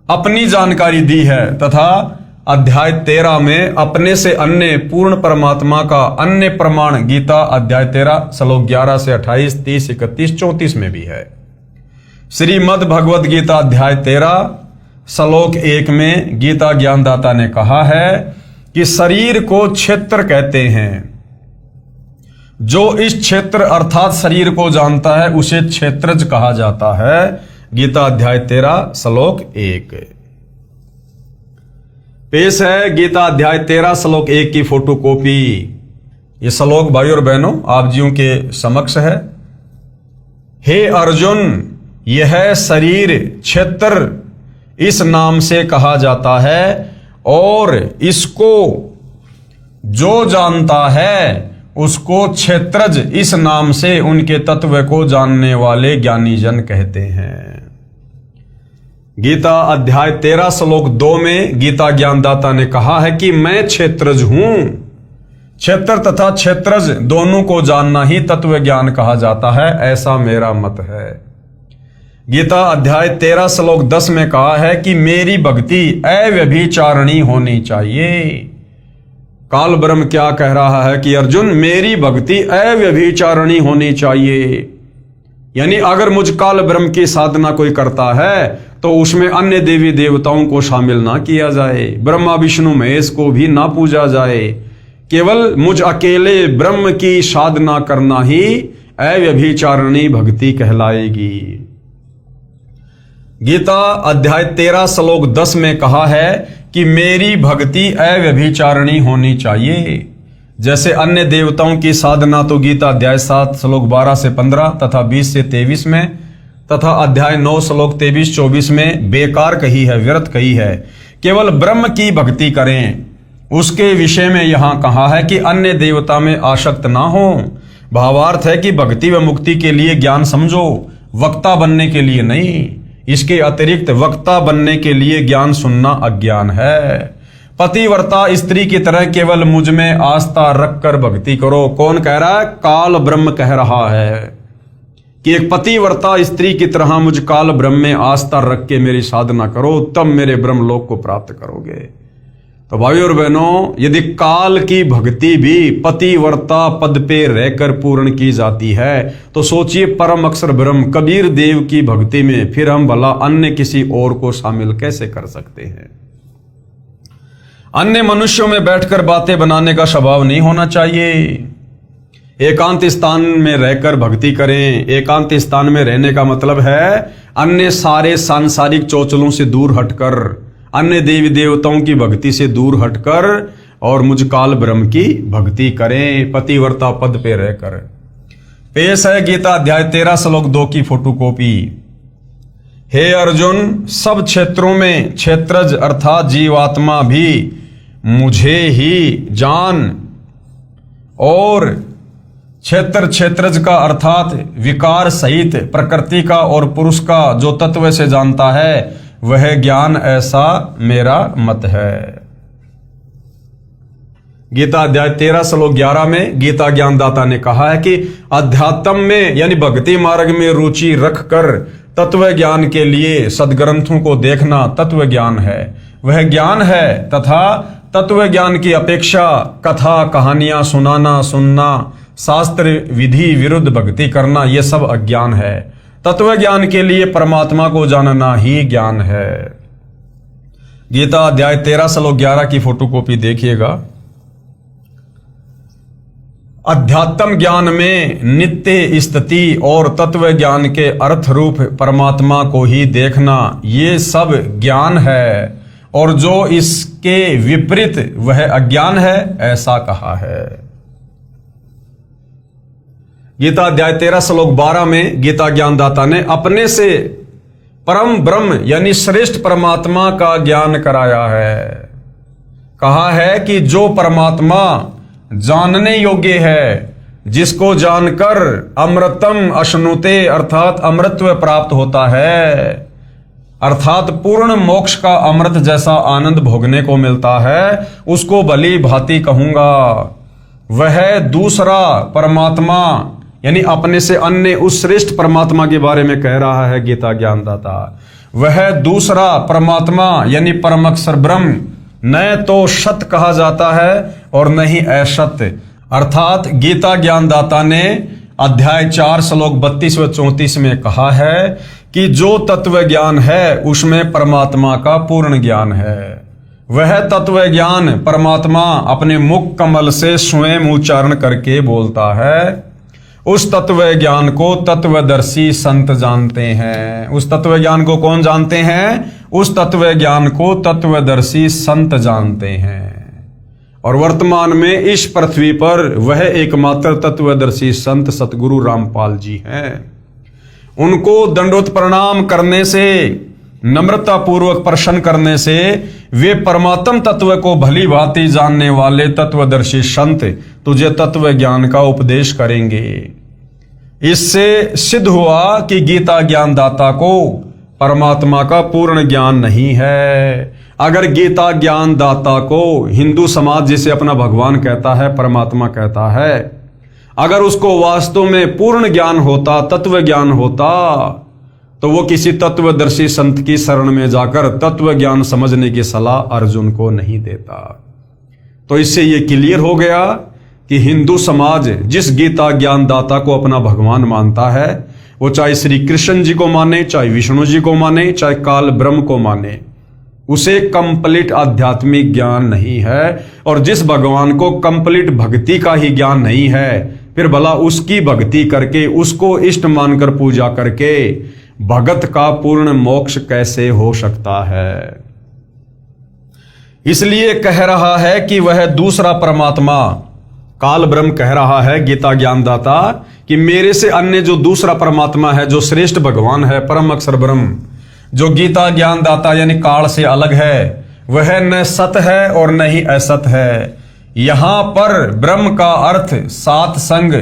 अपनी जानकारी दी है तथा अध्याय 13 में अपने से अन्य पूर्ण परमात्मा का अन्य प्रमाण गीता अध्याय 13 श्लोक 11 से 28, 30, 31, 34 में भी है। श्रीमद् भगवद गीता अध्याय 13 श्लोक 1 में गीता ज्ञानदाता ने कहा है कि शरीर को क्षेत्र कहते हैं, जो इस क्षेत्र अर्थात शरीर को जानता है उसे क्षेत्रज कहा जाता है। गीता अध्याय 13 श्लोक 1 पेश है गीता अध्याय 13 श्लोक 1 की फोटो कॉपी। ये श्लोक भाई और बहनों आप जियों के समक्ष है। हे अर्जुन, यह शरीर क्षेत्र इस नाम से कहा जाता है और इसको जो जानता है उसको क्षेत्रज इस नाम से उनके तत्व को जानने वाले ज्ञानी जन कहते हैं। गीता अध्याय 13 श्लोक 2 में गीता ज्ञानदाता ने कहा है कि मैं क्षेत्रज हूं। क्षेत्र तथा क्षेत्रज दोनों को जानना ही तत्व ज्ञान कहा जाता है, ऐसा मेरा मत है। गीता अध्याय 13 श्लोक 10 में कहा है कि मेरी भक्ति अव्यभिचारिणी होनी चाहिए। काल ब्रह्म क्या कह रहा है कि अर्जुन, मेरी भक्ति अव्यभिचारिणी होनी चाहिए, यानी अगर मुझ काल ब्रह्म की साधना कोई करता है तो उसमें अन्य देवी देवताओं को शामिल ना किया जाए, ब्रह्मा विष्णु महेश को भी ना पूजा जाए, केवल मुझ अकेले ब्रह्म की साधना करना ही अव्यभिचारिणी भक्ति कहलाएगी। गीता अध्याय 13 श्लोक 10 में कहा है कि मेरी भक्ति अव्यभिचारिणी होनी चाहिए। जैसे अन्य देवताओं की साधना तो गीता अध्याय 7 श्लोक 12 से 15 तथा 20 से 23 में तथा अध्याय 9 श्लोक 23-24 में बेकार कही है, व्यर्थ कही है। केवल ब्रह्म की भक्ति करें, उसके विषय में यहां कहा है कि अन्य देवता में आसक्त ना हो। भावार्थ है कि भक्ति व मुक्ति के लिए ज्ञान समझो, वक्ता बनने के लिए नहीं। इसके अतिरिक्त वक्ता बनने के लिए ज्ञान सुनना अज्ञान है। पतिव्रता स्त्री की तरह केवल मुझ में आस्था रखकर भक्ति करो। कौन कह रहा है? काल ब्रह्म कह रहा है कि एक पतिव्रता स्त्री की तरह मुझ काल ब्रह्म में आस्था रख के मेरी साधना करो, तब मेरे ब्रह्मलोक को प्राप्त करोगे। तो भाई और बहनों, यदि काल की भक्ति भी पतिव्रता पद पे रहकर पूर्ण की जाती है तो सोचिए परम अक्षर ब्रह्म कबीर देव की भक्ति में फिर हम भला अन्य किसी और को शामिल कैसे कर सकते हैं। अन्य मनुष्यों में बैठकर बातें बनाने का स्वभाव नहीं होना चाहिए। एकांत स्थान में रहकर भक्ति करें। एकांत स्थान में रहने का मतलब है अन्य सारे सांसारिक चौचलों से दूर हटकर, अन्य देवी देवताओं की भक्ति से दूर हटकर और मुझ काल ब्रह्म की भक्ति करें, पतिव्रता पद पे रहकर। पेश है गीता अध्याय 13 श्लोक 2 की फोटोकॉपी। हे अर्जुन, सब क्षेत्रों में क्षेत्रज अर्थात जीवात्मा भी मुझे ही जान, और क्षेत्र क्षेत्रज का अर्थात विकार सहित प्रकृति का और पुरुष का जो तत्व से जानता है वह ज्ञान, ऐसा मेरा मत है। गीता अध्याय 13 श्लोक 11 में गीता ज्ञानदाता ने कहा है कि अध्यात्म में यानी भक्ति मार्ग में रुचि रखकर तत्व ज्ञान के लिए सदग्रंथों को देखना तत्व ज्ञान है। वह ज्ञान है तथा तत्व ज्ञान की अपेक्षा कथा कहानियां सुनना, शास्त्र विधि विरुद्ध भक्ति करना, यह सब अज्ञान है। तत्व ज्ञान के लिए परमात्मा को जानना ही ज्ञान है। गीता अध्याय 13 श्लोक 11 की फोटोकॉपी देखिएगा। अध्यात्म ज्ञान में नित्य स्थिति और तत्व ज्ञान के अर्थ रूप परमात्मा को ही देखना, ये सब ज्ञान है, और जो इसके विपरीत वह अज्ञान है, ऐसा कहा है। गीता अध्याय 13 श्लोक 12 में गीता ज्ञानदाता ने अपने से परम ब्रह्म यानी श्रेष्ठ परमात्मा का ज्ञान कराया है। कहा है कि जो परमात्मा जानने योग्य है, जिसको जानकर अमृतम अश्नुते अर्थात अमृतत्व प्राप्त होता है, अर्थात पूर्ण मोक्ष का अमृत जैसा आनंद भोगने को मिलता है, उसको भली भांति कहूंगा। वह दूसरा परमात्मा यानी अपने से अन्य उस श्रेष्ठ परमात्मा के बारे में कह रहा है गीता ज्ञानदाता। वह दूसरा परमात्मा यानी परम अक्षर ब्रह्म न तो सत कहा जाता है और न ही असत। अर्थात गीता ज्ञानदाता ने अध्याय 4 श्लोक 32 व 34 में कहा है कि जो तत्व ज्ञान है उसमें परमात्मा का पूर्ण ज्ञान है। वह तत्व ज्ञान परमात्मा अपने मुख कमल से स्वयं उच्चारण करके बोलता है। उस तत्व ज्ञान को तत्वदर्शी संत जानते हैं। उस तत्व ज्ञान को कौन जानते हैं? उस तत्व ज्ञान को तत्वदर्शी संत जानते हैं। और वर्तमान में इस पृथ्वी पर वह एकमात्र तत्वदर्शी संत सतगुरु रामपाल जी हैं। उनको दंडोत प्रणाम करने से, नम्रता पूर्वक प्रश्न करने से वे परमात्म तत्व को भली भांति जानने वाले तत्वदर्शी संत तुझे तत्व ज्ञान का उपदेश करेंगे। इससे सिद्ध हुआ कि गीता ज्ञानदाता को परमात्मा का पूर्ण ज्ञान नहीं है। अगर गीता ज्ञानदाता को हिंदू समाज जिसे अपना भगवान कहता है, परमात्मा कहता है, अगर उसको वास्तव में पूर्ण ज्ञान होता, तत्व ज्ञान होता, तो वो किसी तत्वदर्शी संत की शरण में जाकर तत्व ज्ञान समझने की सलाह अर्जुन को नहीं देता। तो इससे ये क्लियर हो गया कि हिंदू समाज जिस गीता ज्ञानदाता को अपना भगवान मानता है, वो चाहे श्री कृष्ण जी को माने, चाहे विष्णु जी को माने, चाहे काल ब्रह्म को माने, उसे कंप्लीट आध्यात्मिक ज्ञान नहीं है। और जिस भगवान को कंप्लीट भक्ति का ही ज्ञान नहीं है, फिर भला उसकी भक्ति करके, उसको इष्ट मानकर पूजा करके भगत का पूर्ण मोक्ष कैसे हो सकता है? इसलिए कह रहा है कि वह दूसरा परमात्मा काल ब्रह्म कह रहा है गीता ज्ञानदाता कि मेरे से अन्य जो दूसरा परमात्मा है, जो श्रेष्ठ भगवान है, परम अक्षर ब्रह्म, जो गीता ज्ञानदाता यानी काल से अलग है, वह न सत है और न ही असत है। यहां पर ब्रह्म का अर्थ सात संग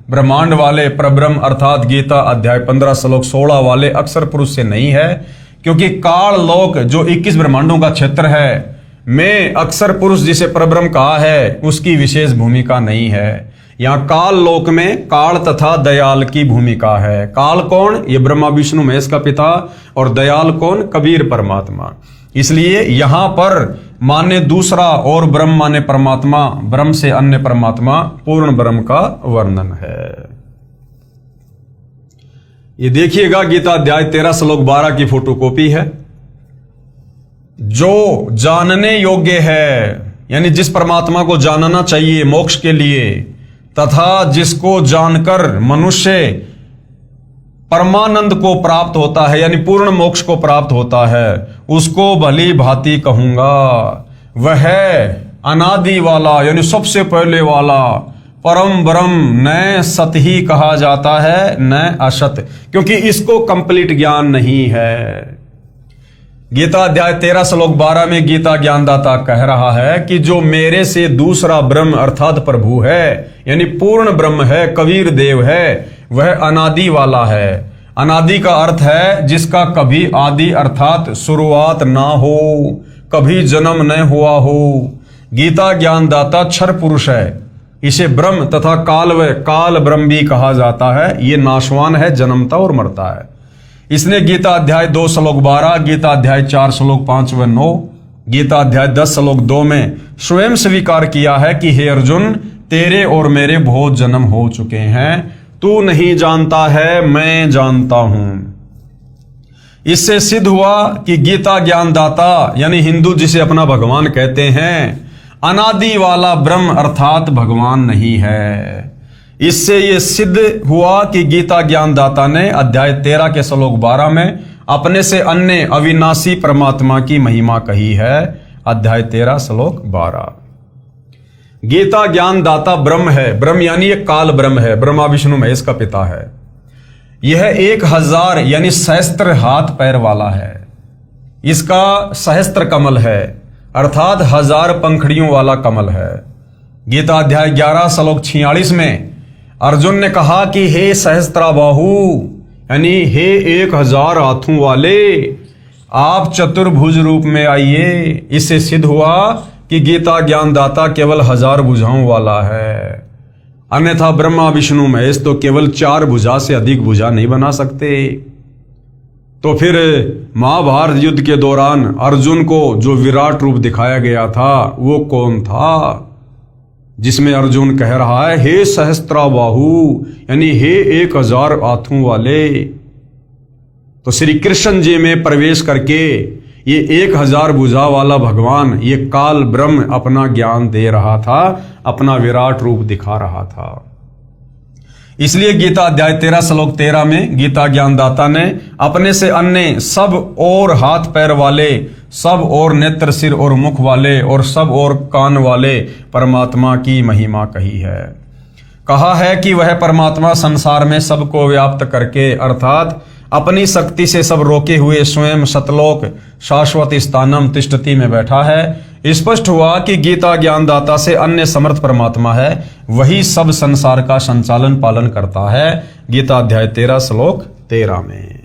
ब्रह्मांड वाले परब्रह्म अर्थात गीता अध्याय 15 श्लोक 16 वाले अक्षर पुरुष से नहीं है, क्योंकि काल लोक जो 21 ब्रह्मांडों का क्षेत्र है में अक्षर पुरुष जिसे परब्रह्म कहा है, उसकी विशेष भूमिका नहीं है। यहाँ काल लोक में काल तथा दयाल की भूमिका है। काल कौन? ये ब्रह्मा विष्णु महेश का पिता, और दयाल कौन? कबीर परमात्मा। इसलिए यहां पर माने दूसरा और ब्रह्म माने परमात्मा, ब्रह्म से अन्य परमात्मा, पूर्ण ब्रह्म का वर्णन है। ये देखिएगा गीता अध्याय 13 श्लोक 12 की फोटोकॉपी है। जो जानने योग्य है यानी जिस परमात्मा को जानना चाहिए मोक्ष के लिए, तथा जिसको जानकर मनुष्य परमानंद को प्राप्त होता है यानी पूर्ण मोक्ष को प्राप्त होता है, उसको भली भांति कहूंगा। वह अनादि वाला यानी सबसे पहले वाला परम ब्रह्म न सत ही कहा जाता है न असत, क्योंकि इसको कंप्लीट ज्ञान नहीं है। गीता अध्याय 13 श्लोक 12 में गीता ज्ञानदाता कह रहा है कि जो मेरे से दूसरा ब्रह्म अर्थात प्रभु है यानी पूर्ण ब्रह्म है, कबीर देव है, वह अनादि वाला है। अनादि का अर्थ है जिसका कभी आदि अर्थात शुरुआत ना हो, कभी जन्म न हुआ हो। गीता ज्ञानदाता क्षर पुरुष है, इसे ब्रह्म तथा काल ब्रह्म भी कहा जाता है। ये नाशवान है, जन्मता और मरता है। इसने गीता अध्याय 2 श्लोक 12, गीता अध्याय 4 श्लोक 5 व 9, गीता अध्याय 10 श्लोक 2 में स्वयं स्वीकार किया है कि हे अर्जुन, तेरे और मेरे बहुत जन्म हो चुके हैं, तू नहीं जानता है, मैं जानता हूं। इससे सिद्ध हुआ कि गीता ज्ञानदाता यानी हिंदू जिसे अपना भगवान कहते हैं, अनादि वाला ब्रह्म अर्थात भगवान नहीं है। इससे यह सिद्ध हुआ कि गीता ज्ञानदाता ने अध्याय 13 के श्लोक 12 में अपने से अन्य अविनाशी परमात्मा की महिमा कही है। अध्याय 13 श्लोक 12। गीता ज्ञानदाता ब्रह्म है, ब्रह्म यानी एक काल ब्रह्म है, ब्रह्मा विष्णु महेश का पिता है। यह 1000 यानी सहस्त्र हाथ पैर वाला है। इसका सहस्त्र कमल है अर्थात 1000 पंखड़ियों वाला कमल है। गीता अध्याय 11 श्लोक 46 में अर्जुन ने कहा कि हे सहस्त्राबाहु यानी हे 1000 हाथों वाले, आप चतुर्भुज रूप में आइए। इससे सिद्ध हुआ कि गीता ज्ञानदाता केवल 1000 भुजाओं वाला है, अन्यथा ब्रह्मा विष्णु महेश तो केवल 4 भुजा से अधिक भुजा नहीं बना सकते। तो फिर महाभारत युद्ध के दौरान अर्जुन को जो विराट रूप दिखाया गया था वो कौन था, जिसमें अर्जुन कह रहा है हे सहस्त्राबाहु यानी हे 1000 हाथों वाले। तो श्री कृष्ण जी में प्रवेश करके ये 1000 भुजा वाला भगवान, ये काल ब्रह्म अपना ज्ञान दे रहा था, अपना विराट रूप दिखा रहा था। इसलिए गीता अध्याय 13 श्लोक 13 में गीता ज्ञानदाता ने अपने से अन्य सब और हाथ पैर वाले, सब और नेत्र सिर और मुख वाले और सब और कान वाले परमात्मा की महिमा कही है। कहा है कि वह परमात्मा संसार में सबको व्याप्त करके अर्थात अपनी शक्ति से सब रोके हुए स्वयं सतलोक शाश्वत स्थानम तिष्ठति में बैठा है। स्पष्ट हुआ कि गीता ज्ञानदाता से अन्य समर्थ परमात्मा है, वही सब संसार का संचालन पालन करता है। गीता अध्याय 13 श्लोक 13 में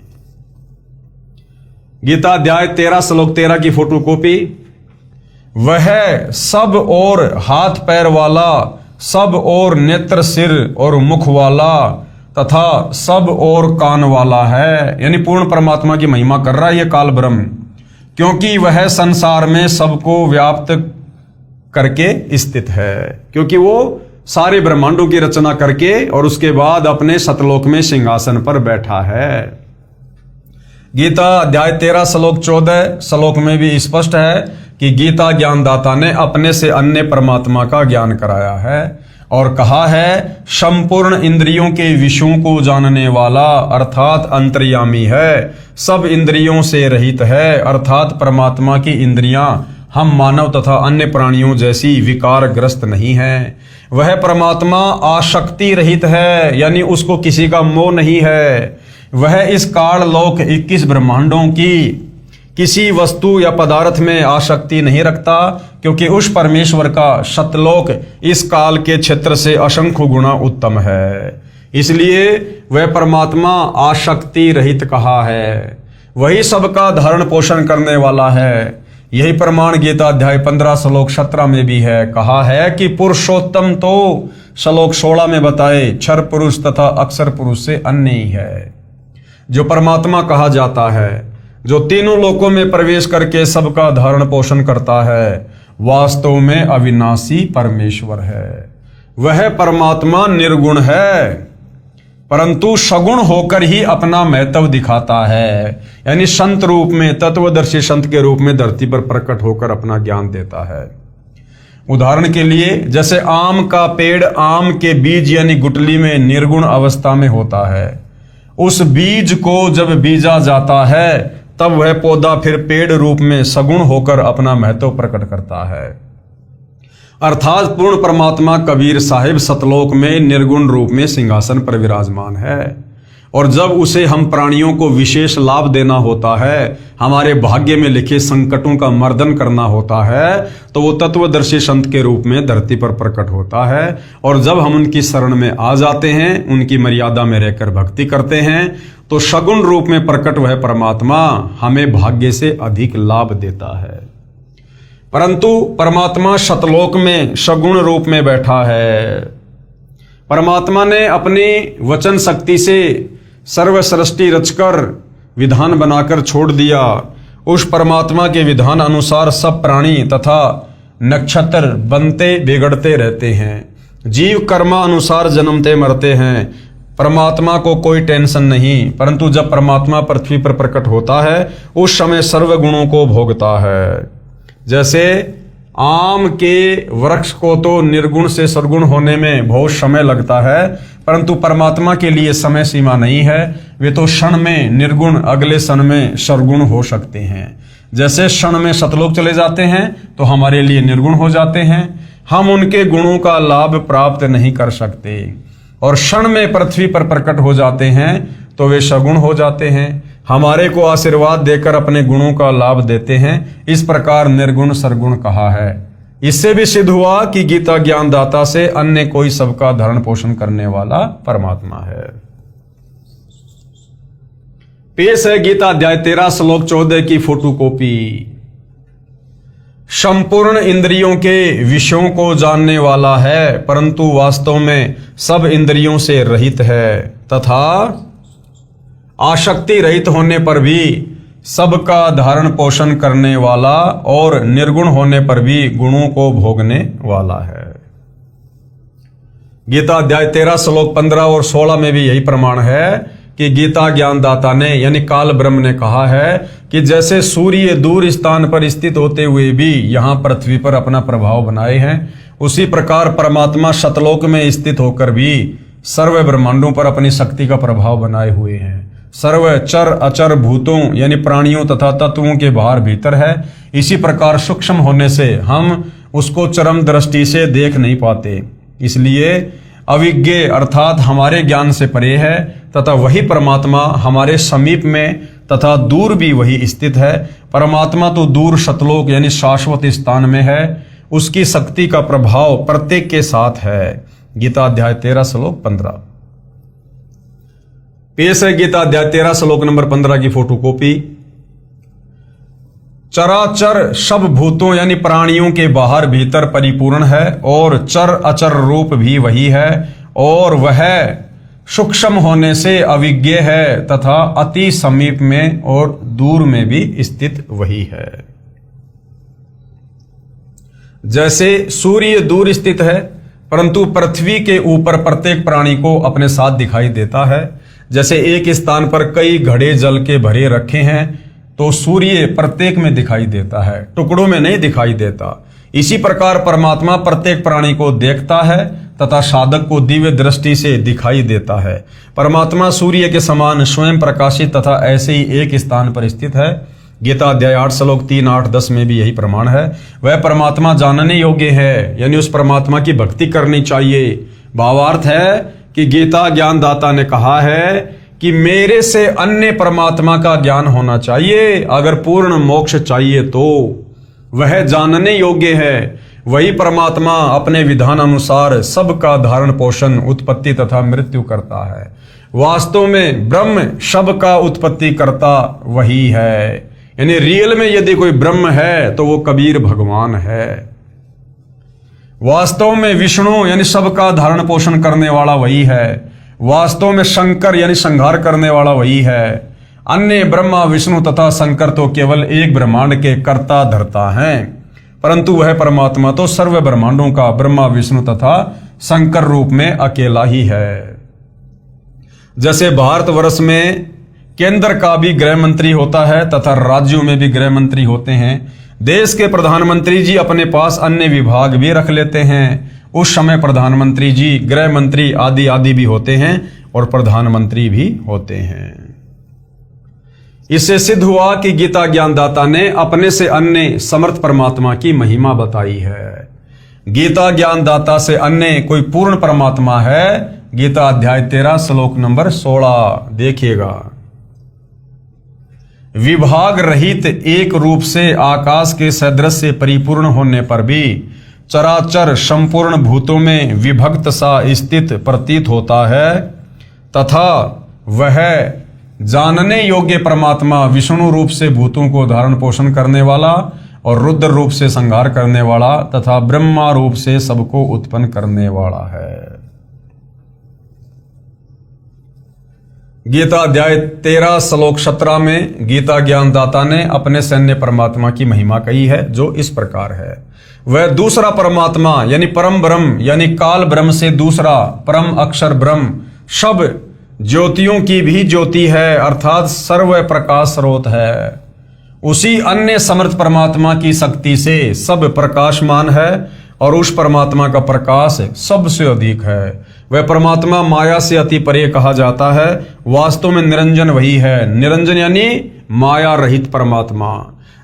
गीता अध्याय 13 श्लोक 13 की फोटोकॉपी। वह सब और हाथ पैर वाला, सब और नेत्र सिर और मुख वाला तथा सब और कान वाला है, यानी पूर्ण परमात्मा की महिमा कर रहा है ये काल ब्रह्म, क्योंकि वह संसार में सबको व्याप्त करके स्थित है, क्योंकि वो सारे ब्रह्मांडों की रचना करके और उसके बाद अपने सतलोक में सिंहासन पर बैठा है। गीता अध्याय 13 श्लोक 14 श्लोक में भी स्पष्ट है कि गीता ज्ञानदाता ने अपने से अन्य परमात्मा का ज्ञान कराया है और कहा है संपूर्ण इंद्रियों के विषयों को जानने वाला अर्थात अंतर्यामी है, सब इंद्रियों से रहित है अर्थात परमात्मा की इंद्रियां हम मानव तथा अन्य प्राणियों जैसी विकारग्रस्त नहीं है। वह परमात्मा आसक्ति रहित है, यानी उसको किसी का मोह नहीं है। वह इस काल लोक 21 ब्रह्मांडों की किसी वस्तु या पदार्थ में आसक्ति नहीं रखता, क्योंकि उस परमेश्वर का सतलोक इस काल के क्षेत्र से असंख्य गुना उत्तम है। इसलिए वह परमात्मा आसक्ति रहित कहा है। वही सबका धारण पोषण करने वाला है। यही प्रमाण गीता अध्याय 15 श्लोक 17 में भी है। कहा है कि पुरुषोत्तम तो श्लोक 16 में बताए क्षर पुरुष तथा अक्षर पुरुष से अन्य ही है। जो परमात्मा कहा जाता है, जो तीनों लोकों में प्रवेश करके सबका धारण पोषण करता है, वास्तव में अविनाशी परमेश्वर है। वह परमात्मा निर्गुण है, परंतु सगुण होकर ही अपना महत्व दिखाता है, यानी संत रूप में, तत्वदर्शी संत के रूप में धरती पर प्रकट होकर अपना ज्ञान देता है। उदाहरण के लिए जैसे आम का पेड़ आम के बीज यानी गुठली में निर्गुण अवस्था में होता है, उस बीज को जब बीजा जाता है तब वह पौधा फिर पेड़ रूप में सगुण होकर अपना महत्व प्रकट करता है। अर्थात पूर्ण परमात्मा कबीर साहिब सतलोक में निर्गुण रूप में सिंहासन पर विराजमान है, और जब उसे हम प्राणियों को विशेष लाभ देना होता है, हमारे भाग्य में लिखे संकटों का मर्दन करना होता है, तो वो तत्वदर्शी संत के रूप में धरती पर प्रकट होता है। और जब हम उनकी शरण में आ जाते हैं, उनकी मर्यादा में रहकर भक्ति करते हैं, तो सगुण रूप में प्रकट वह परमात्मा हमें भाग्य से अधिक लाभ देता है। परंतु परमात्मा शतलोक में सगुण रूप में बैठा है। परमात्मा ने अपनी वचन शक्ति से सर्व सृष्टि रचकर विधान बनाकर छोड़ दिया। उस परमात्मा के विधान अनुसार सब प्राणी तथा नक्षत्र बनते बिगड़ते रहते हैं, जीव कर्मा अनुसार जन्मते मरते हैं। परमात्मा को कोई टेंशन नहीं, परंतु जब परमात्मा पृथ्वी पर प्रकट होता है उस समय सर्व गुणों को भोगता है। जैसे आम के वृक्ष को तो निर्गुण से सद्गुण होने में बहुत समय लगता है, परंतु परमात्मा के लिए समय सीमा नहीं है। वे तो क्षण में निर्गुण, अगले क्षण में सद्गुण हो सकते हैं। जैसे क्षण में सतलोक चले जाते हैं तो हमारे लिए निर्गुण हो जाते हैं, हम उनके गुणों का लाभ प्राप्त नहीं कर सकते, और क्षण में पृथ्वी पर प्रकट हो जाते हैं तो वे सगुण हो जाते हैं, हमारे को आशीर्वाद देकर अपने गुणों का लाभ देते हैं। इस प्रकार निर्गुण सरगुण कहा है। इससे भी सिद्ध हुआ कि गीता ज्ञानदाता से अन्य कोई सबका धरण पोषण करने वाला परमात्मा है। पेश है गीता अध्याय 13 श्लोक 14 की फोटोकॉपी। संपूर्ण इंद्रियों के विषयों को जानने वाला है, परंतु वास्तव में सब इंद्रियों से रहित है, तथा आसक्ति रहित होने पर भी सबका धारण पोषण करने वाला और निर्गुण होने पर भी गुणों को भोगने वाला है। गीता अध्याय 13 श्लोक 15 और 16 में भी यही प्रमाण है कि गीता ज्ञानदाता ने यानी काल ब्रह्म ने कहा है कि जैसे सूर्य दूर स्थान पर स्थित होते हुए भी यहां पृथ्वी पर अपना प्रभाव बनाए हैं, उसी प्रकार परमात्मा शतलोक में स्थित होकर भी सर्व ब्रह्मांडों पर अपनी शक्ति का प्रभाव बनाए हुए हैं। सर्व चर अचर भूतों यानी प्राणियों तथा तत्वों के बाहर भीतर है। इसी प्रकार सूक्ष्म होने से हम उसको चरम दृष्टि से देख नहीं पाते, इसलिए अविज्ञ अर्थात हमारे ज्ञान से परे है, तथा वही परमात्मा हमारे समीप में तथा दूर भी वही स्थित है। परमात्मा तो दूर शतलोक यानी शाश्वत स्थान में है, उसकी शक्ति का प्रभाव प्रत्येक के साथ है। गीता अध्याय 13 श्लोक 15। पेश है गीता अध्याय 13 श्लोक नंबर 15 की फोटोकॉपी। चराचर सब भूतों यानी प्राणियों के बाहर भीतर परिपूर्ण है, और चर अचर रूप भी वही है, और वह सूक्ष्म होने से अविज्ञ है तथा अति समीप में और दूर में भी स्थित वही है। जैसे सूर्य दूर स्थित है, परंतु पृथ्वी के ऊपर प्रत्येक प्राणी को अपने साथ दिखाई देता है। जैसे एक स्थान पर कई घड़े जल के भरे रखे हैं, तो सूर्य प्रत्येक में दिखाई देता है, टुकड़ों में नहीं दिखाई देता। इसी प्रकार परमात्मा प्रत्येक प्राणी को देखता है तथा साधक को दिव्य दृष्टि से दिखाई देता है। परमात्मा सूर्य के समान स्वयं प्रकाशित तथा ऐसे ही एक स्थान पर स्थित है। गीता अध्याय 8 श्लोक 3, 8, 10 में भी यही प्रमाण है। वह परमात्मा जानने योग्य है, यानी उस परमात्मा की भक्ति करनी चाहिए। भावार्थ है कि गीता ज्ञानदाता ने कहा है कि मेरे से अन्य परमात्मा का ज्ञान होना चाहिए, अगर पूर्ण मोक्ष चाहिए तो वह जानने योग्य है। वही परमात्मा अपने विधान अनुसार सबका धारण पोषण उत्पत्ति तथा मृत्यु करता है। वास्तव में ब्रह्म सबका उत्पत्ति करता वही है, यानी रियल में यदि कोई ब्रह्म है तो वो कबीर भगवान है। वास्तव में विष्णु यानी सबका धारण पोषण करने वाला वही है। वास्तव में शंकर यानी संहार करने वाला वही है। अन्य ब्रह्मा विष्णु तथा शंकर तो केवल एक ब्रह्मांड के कर्ता धर्ता हैं, परंतु वह परमात्मा तो सर्व ब्रह्मांडों का ब्रह्मा विष्णु तथा शंकर रूप में अकेला ही है। जैसे भारतवर्ष में केंद्र का भी गृह मंत्री होता है तथा राज्यों में भी गृह मंत्री होते हैं, देश के प्रधानमंत्री जी अपने पास अन्य विभाग भी रख लेते हैं। उस समय प्रधानमंत्री जी गृह मंत्री आदि आदि भी होते हैं और प्रधानमंत्री भी होते हैं। इससे सिद्ध हुआ कि गीता ज्ञानदाता ने अपने से अन्य समर्थ परमात्मा की महिमा बताई है। गीता ज्ञानदाता से अन्य कोई पूर्ण परमात्मा है। गीता अध्याय 13 श्लोक नंबर 16 देखिएगा। विभाग रहित एक रूप से आकाश के सदृश से परिपूर्ण होने पर भी चराचर संपूर्ण भूतों में विभक्त सा स्थित प्रतीत होता है, तथा वह जानने योग्य परमात्मा विष्णु रूप से भूतों को धारण पोषण करने वाला और रुद्र रूप से संहार करने वाला तथा ब्रह्मा रूप से सबको उत्पन्न करने वाला है। गीता अध्याय 13 श्लोक 17 में गीता ज्ञानदाता ने अपने सैन्य परमात्मा की महिमा कही है, जो इस प्रकार है। वह दूसरा परमात्मा यानी परम ब्रह्म यानी काल ब्रह्म से दूसरा परम अक्षर ब्रह्म सब ज्योतियों की भी ज्योति है, अर्थात सर्व प्रकाश स्रोत है। उसी अन्य समर्थ परमात्मा की शक्ति से सब प्रकाशमान है और उस परमात्मा का प्रकाश सबसे अधिक है। वह परमात्मा माया से अति परे कहा जाता है। वास्तव में निरंजन वही है। निरंजन यानी माया रहित परमात्मा।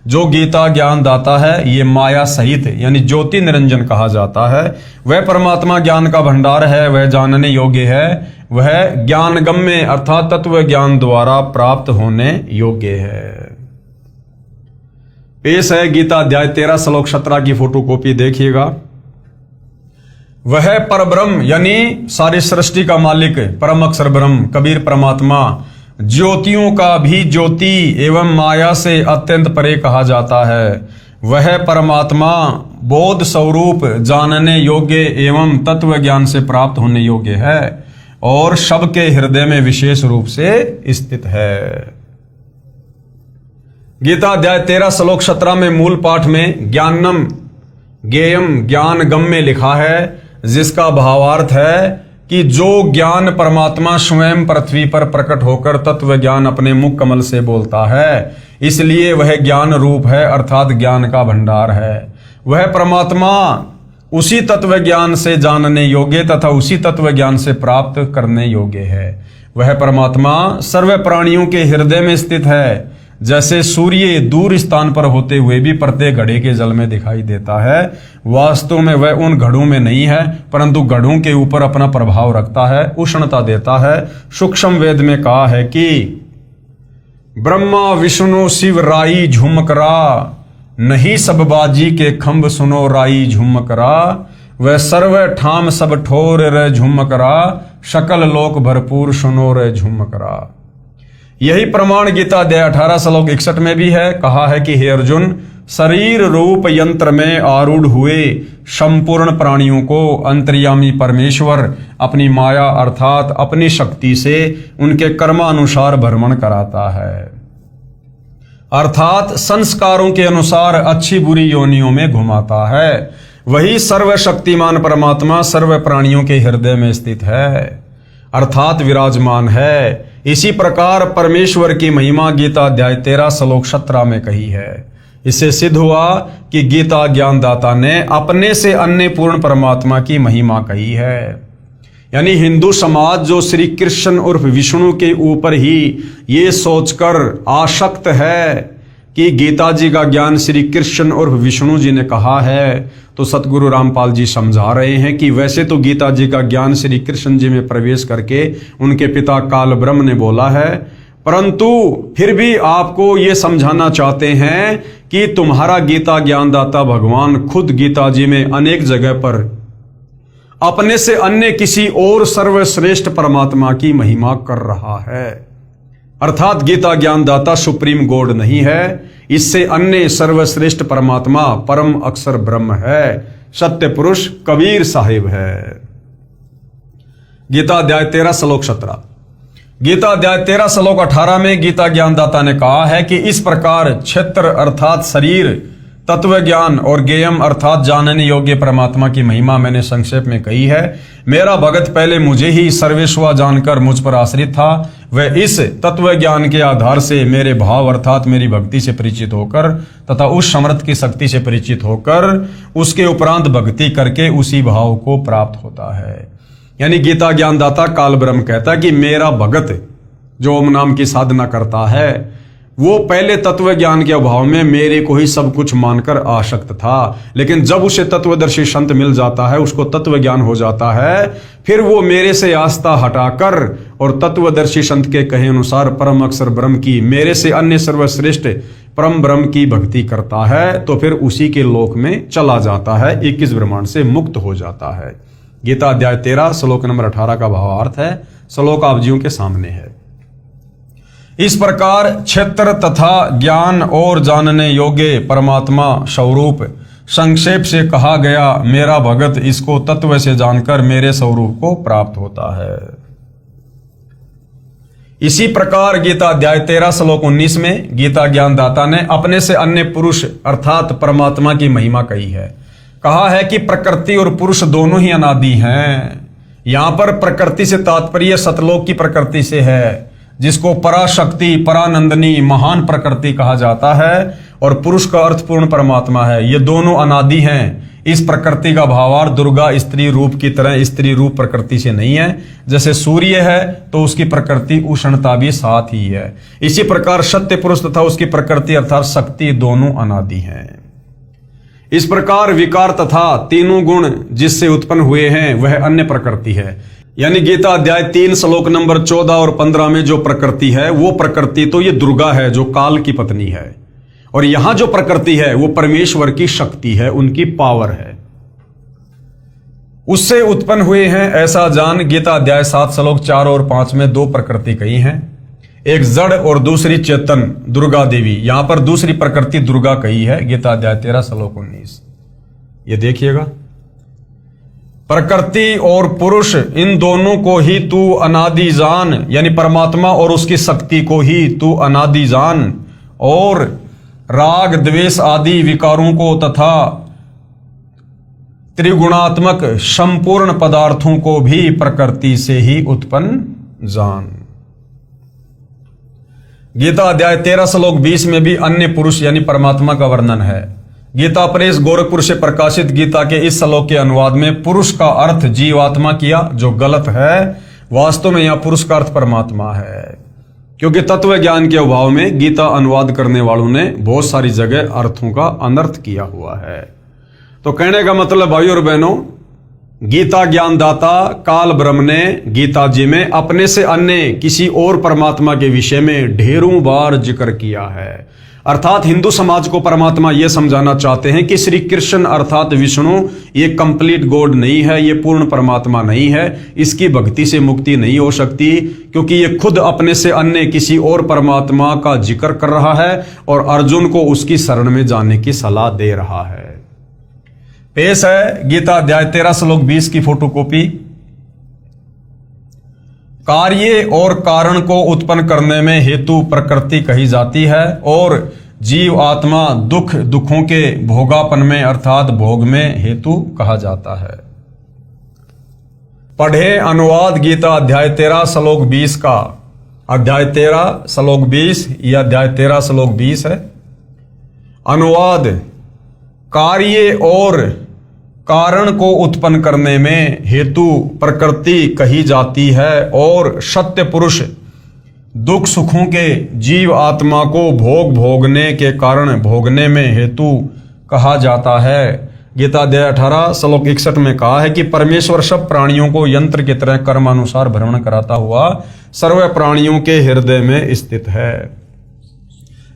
जो गीता ज्ञान दाता है ये माया सहित यानी ज्योति निरंजन कहा जाता है। वह परमात्मा ज्ञान का भंडार है, वह जानने योग्य है, वह ज्ञान गम्य अर्थात तत्व ज्ञान द्वारा प्राप्त होने योग्य है। पेश है गीता अध्याय 13 श्लोक 17 की फोटोकॉपी देखिएगा। वह परब्रह्म यानी सारी सृष्टि का मालिक परम अक्षर ब्रह्म कबीर परमात्मा ज्योतियों का भी ज्योति एवं माया से अत्यंत परे कहा जाता है। वह परमात्मा बोध स्वरूप जानने योग्य एवं तत्व ज्ञान से प्राप्त होने योग्य है और सबके हृदय में विशेष रूप से स्थित है। गीता अध्याय 13 श्लोक 17 में मूल पाठ में ज्ञानम ज्ञेयम ज्ञान गम्य लिखा है, जिसका भावार्थ है कि जो ज्ञान परमात्मा स्वयं पृथ्वी पर प्रकट होकर तत्व ज्ञान अपने मुख कमल से बोलता है, इसलिए वह ज्ञान रूप है अर्थात ज्ञान का भंडार है। वह परमात्मा उसी तत्व ज्ञान से जानने योग्य तथा उसी तत्व ज्ञान से प्राप्त करने योग्य है। वह परमात्मा सर्व प्राणियों के हृदय में स्थित है। जैसे सूर्य दूर स्थान पर होते हुए भी प्रत्येक घड़े के जल में दिखाई देता है, वास्तव में वह उन घड़ों में नहीं है, परंतु घड़ों के ऊपर अपना प्रभाव रखता है, उष्णता देता है। सूक्ष्म वेद में कहा है कि ब्रह्मा विष्णु शिव राई झुमकरा, नहीं सब बाजी के खंभ सुनो राई झुमकरा। वह सर्व ठाम सब ठोर रे झुमकरा, सकल लोक भरपूर सुनो रे झुमकरा। यही प्रमाण गीता अध्याय 18 श्लोक 61 में भी है। कहा है कि हे अर्जुन, शरीर रूप यंत्र में आरूढ़ हुए संपूर्ण प्राणियों को अंतर्यामी परमेश्वर अपनी माया अर्थात अपनी शक्ति से उनके कर्मानुसार भ्रमण कराता है, अर्थात संस्कारों के अनुसार अच्छी बुरी योनियों में घुमाता है। वही सर्वशक्तिमान परमात्मा सर्व प्राणियों के हृदय में स्थित है अर्थात विराजमान है। इसी प्रकार परमेश्वर की महिमा गीता अध्याय 13 श्लोक 17 में कही है। इससे सिद्ध हुआ कि गीता ज्ञानदाता ने अपने से अन्य पूर्ण परमात्मा की महिमा कही है। यानी हिंदू समाज जो श्री कृष्ण उर्फ विष्णु के ऊपर ही ये सोचकर आसक्त है कि गीता जी का ज्ञान श्री कृष्ण उर्फ विष्णु जी ने कहा है, तो सतगुरु रामपाल जी समझा रहे हैं कि वैसे तो गीता जी का ज्ञान श्री कृष्ण जी में प्रवेश करके उनके पिता काल ब्रह्म ने बोला है, परंतु फिर भी आपको ये समझाना चाहते हैं कि तुम्हारा गीता ज्ञानदाता भगवान खुद गीता जी में अनेक जगह पर अपने से अन्य किसी और सर्वश्रेष्ठ परमात्मा की महिमा कर रहा है, अर्थात गीता ज्ञानदाता सुप्रीम गॉड नहीं है, इससे अन्य सर्वश्रेष्ठ परमात्मा परम अक्षर ब्रह्म है, सत्य पुरुष कबीर साहिब है। गीता अध्याय 13 श्लोक 17। गीता अध्याय 13 श्लोक 18 में गीता ज्ञानदाता ने कहा है कि इस प्रकार क्षेत्र अर्थात शरीर तत्व ज्ञान और ज्ञेयम अर्थात जानने योग्य परमात्मा की महिमा मैंने संक्षेप में कही है। मेरा भगत पहले मुझे ही सर्वेश्वर जानकर मुझ पर आश्रित था, वह इस तत्व ज्ञान के आधार से मेरे भाव अर्थात मेरी भक्ति से परिचित होकर तथा उस समर्थ की शक्ति से परिचित होकर उसके उपरांत भक्ति करके उसी भाव को प्राप्त होता है। यानी गीता ज्ञानदाता काल ब्रह्म कहता है कि मेरा भगत जो ओम नाम की साधना करता है वो पहले तत्व ज्ञान के अभाव में मेरे को ही सब कुछ मानकर आसक्त था, लेकिन जब उसे तत्वदर्शी संत मिल जाता है, उसको तत्व ज्ञान हो जाता है, फिर वो मेरे से आस्था हटाकर और तत्वदर्शी संत के कहे अनुसार परम अक्षर ब्रह्म की, मेरे से अन्य सर्वश्रेष्ठ परम ब्रह्म की भक्ति करता है, तो फिर उसी के लोक में चला जाता है, 21 ब्रह्मांड से मुक्त हो जाता है। गीता अध्याय 13 श्लोक नंबर 18 का भावार्थ है। श्लोक आप जीवों के सामने है। इस प्रकार क्षेत्र तथा ज्ञान और जानने योग्य परमात्मा स्वरूप संक्षेप से कहा गया। मेरा भगत इसको तत्व से जानकर मेरे स्वरूप को प्राप्त होता है। इसी प्रकार गीता अध्याय 13 श्लोक 19 में गीता ज्ञानदाता ने अपने से अन्य पुरुष अर्थात परमात्मा की महिमा कही है। कहा है कि प्रकृति और पुरुष दोनों ही अनादि हैं। यहां पर प्रकृति से तात्पर्य सतलोक की प्रकृति से है, जिसको पराशक्ति परानंदनी महान प्रकृति कहा जाता है, और पुरुष का अर्थ पूर्ण परमात्मा है। ये दोनों अनादि हैं। इस प्रकृति का भावार्थ दुर्गा स्त्री रूप की तरह स्त्री रूप प्रकृति से नहीं है। जैसे सूर्य है तो उसकी प्रकृति उष्णता भी साथ ही है। इसी प्रकार सत्य पुरुष तथा उसकी प्रकृति अर्थात शक्ति दोनों अनादि हैं। इस प्रकार विकार तथा तीनों गुण जिससे उत्पन्न हुए हैं वह अन्य प्रकृति है। यानी गीता अध्याय 3 श्लोक नंबर 14 और 15 में जो प्रकृति है वो प्रकृति तो ये दुर्गा है जो काल की पत्नी है, और यहां जो प्रकृति है वो परमेश्वर की शक्ति है, उनकी पावर है, उससे उत्पन्न हुए हैं ऐसा जान। गीता अध्याय 7 श्लोक 4 और 5 में दो प्रकृति कही हैं, एक जड़ और दूसरी चेतन दुर्गा देवी। यहां पर दूसरी प्रकृति दुर्गा कही है, गीता अध्याय 13 श्लोक 19। ये देखिएगा, प्रकृति और पुरुष इन दोनों को ही तू अनादि जान, यानी परमात्मा और उसकी शक्ति को ही तू अनादि जान, और राग द्वेष आदि विकारों को तथा त्रिगुणात्मक संपूर्ण पदार्थों को भी प्रकृति से ही उत्पन्न जान। गीता अध्याय 13 श्लोक 20 में भी अन्य पुरुष यानी परमात्मा का वर्णन है। गीता प्रेस गोरखपुर से प्रकाशित गीता के इस श्लोक के अनुवाद में पुरुष का अर्थ जीवात्मा किया, जो गलत है। वास्तव में यहां पुरुष का अर्थ परमात्मा है, क्योंकि तत्व ज्ञान के अभाव में गीता अनुवाद करने वालों ने बहुत सारी जगह अर्थों का अनर्थ किया हुआ है। तो कहने का मतलब भाई और बहनों, गीता ज्ञानदाता काल ब्रह्म ने गीता जी में अपने से अन्य किसी और परमात्मा के विषय में ढेरों बार जिक्र किया है। अर्थात हिंदू समाज को परमात्मा यह समझाना चाहते हैं कि श्री कृष्ण अर्थात विष्णु ये कंप्लीट गॉड नहीं है, ये पूर्ण परमात्मा नहीं है, इसकी भक्ति से मुक्ति नहीं हो सकती, क्योंकि ये खुद अपने से अन्य किसी और परमात्मा का जिक्र कर रहा है और अर्जुन को उसकी शरण में जाने की सलाह दे रहा है। पेश है गीता अध्याय 13 श्लोक 20 की फोटोकॉपी। कार्य और कारण को उत्पन्न करने में हेतु प्रकृति कही जाती है, और जीव आत्मा दुखों के भोगापन में अर्थात भोग में हेतु कहा जाता है। पढ़े अनुवाद गीता अध्याय 13 श्लोक 20 का। अध्याय 13 श्लोक 20 या अध्याय 13 श्लोक 20 है। अनुवाद, कार्य और कारण को उत्पन्न करने में हेतु प्रकृति कही जाती है, और सत्य पुरुष दुख सुखों के जीव आत्मा को भोगने के कारण भोगने में हेतु कहा जाता है। गीता अध्याय 18 श्लोक 61 में कहा है कि परमेश्वर सब प्राणियों को यंत्र की तरह कर्मानुसार भ्रमण कराता हुआ सर्व प्राणियों के हृदय में स्थित है।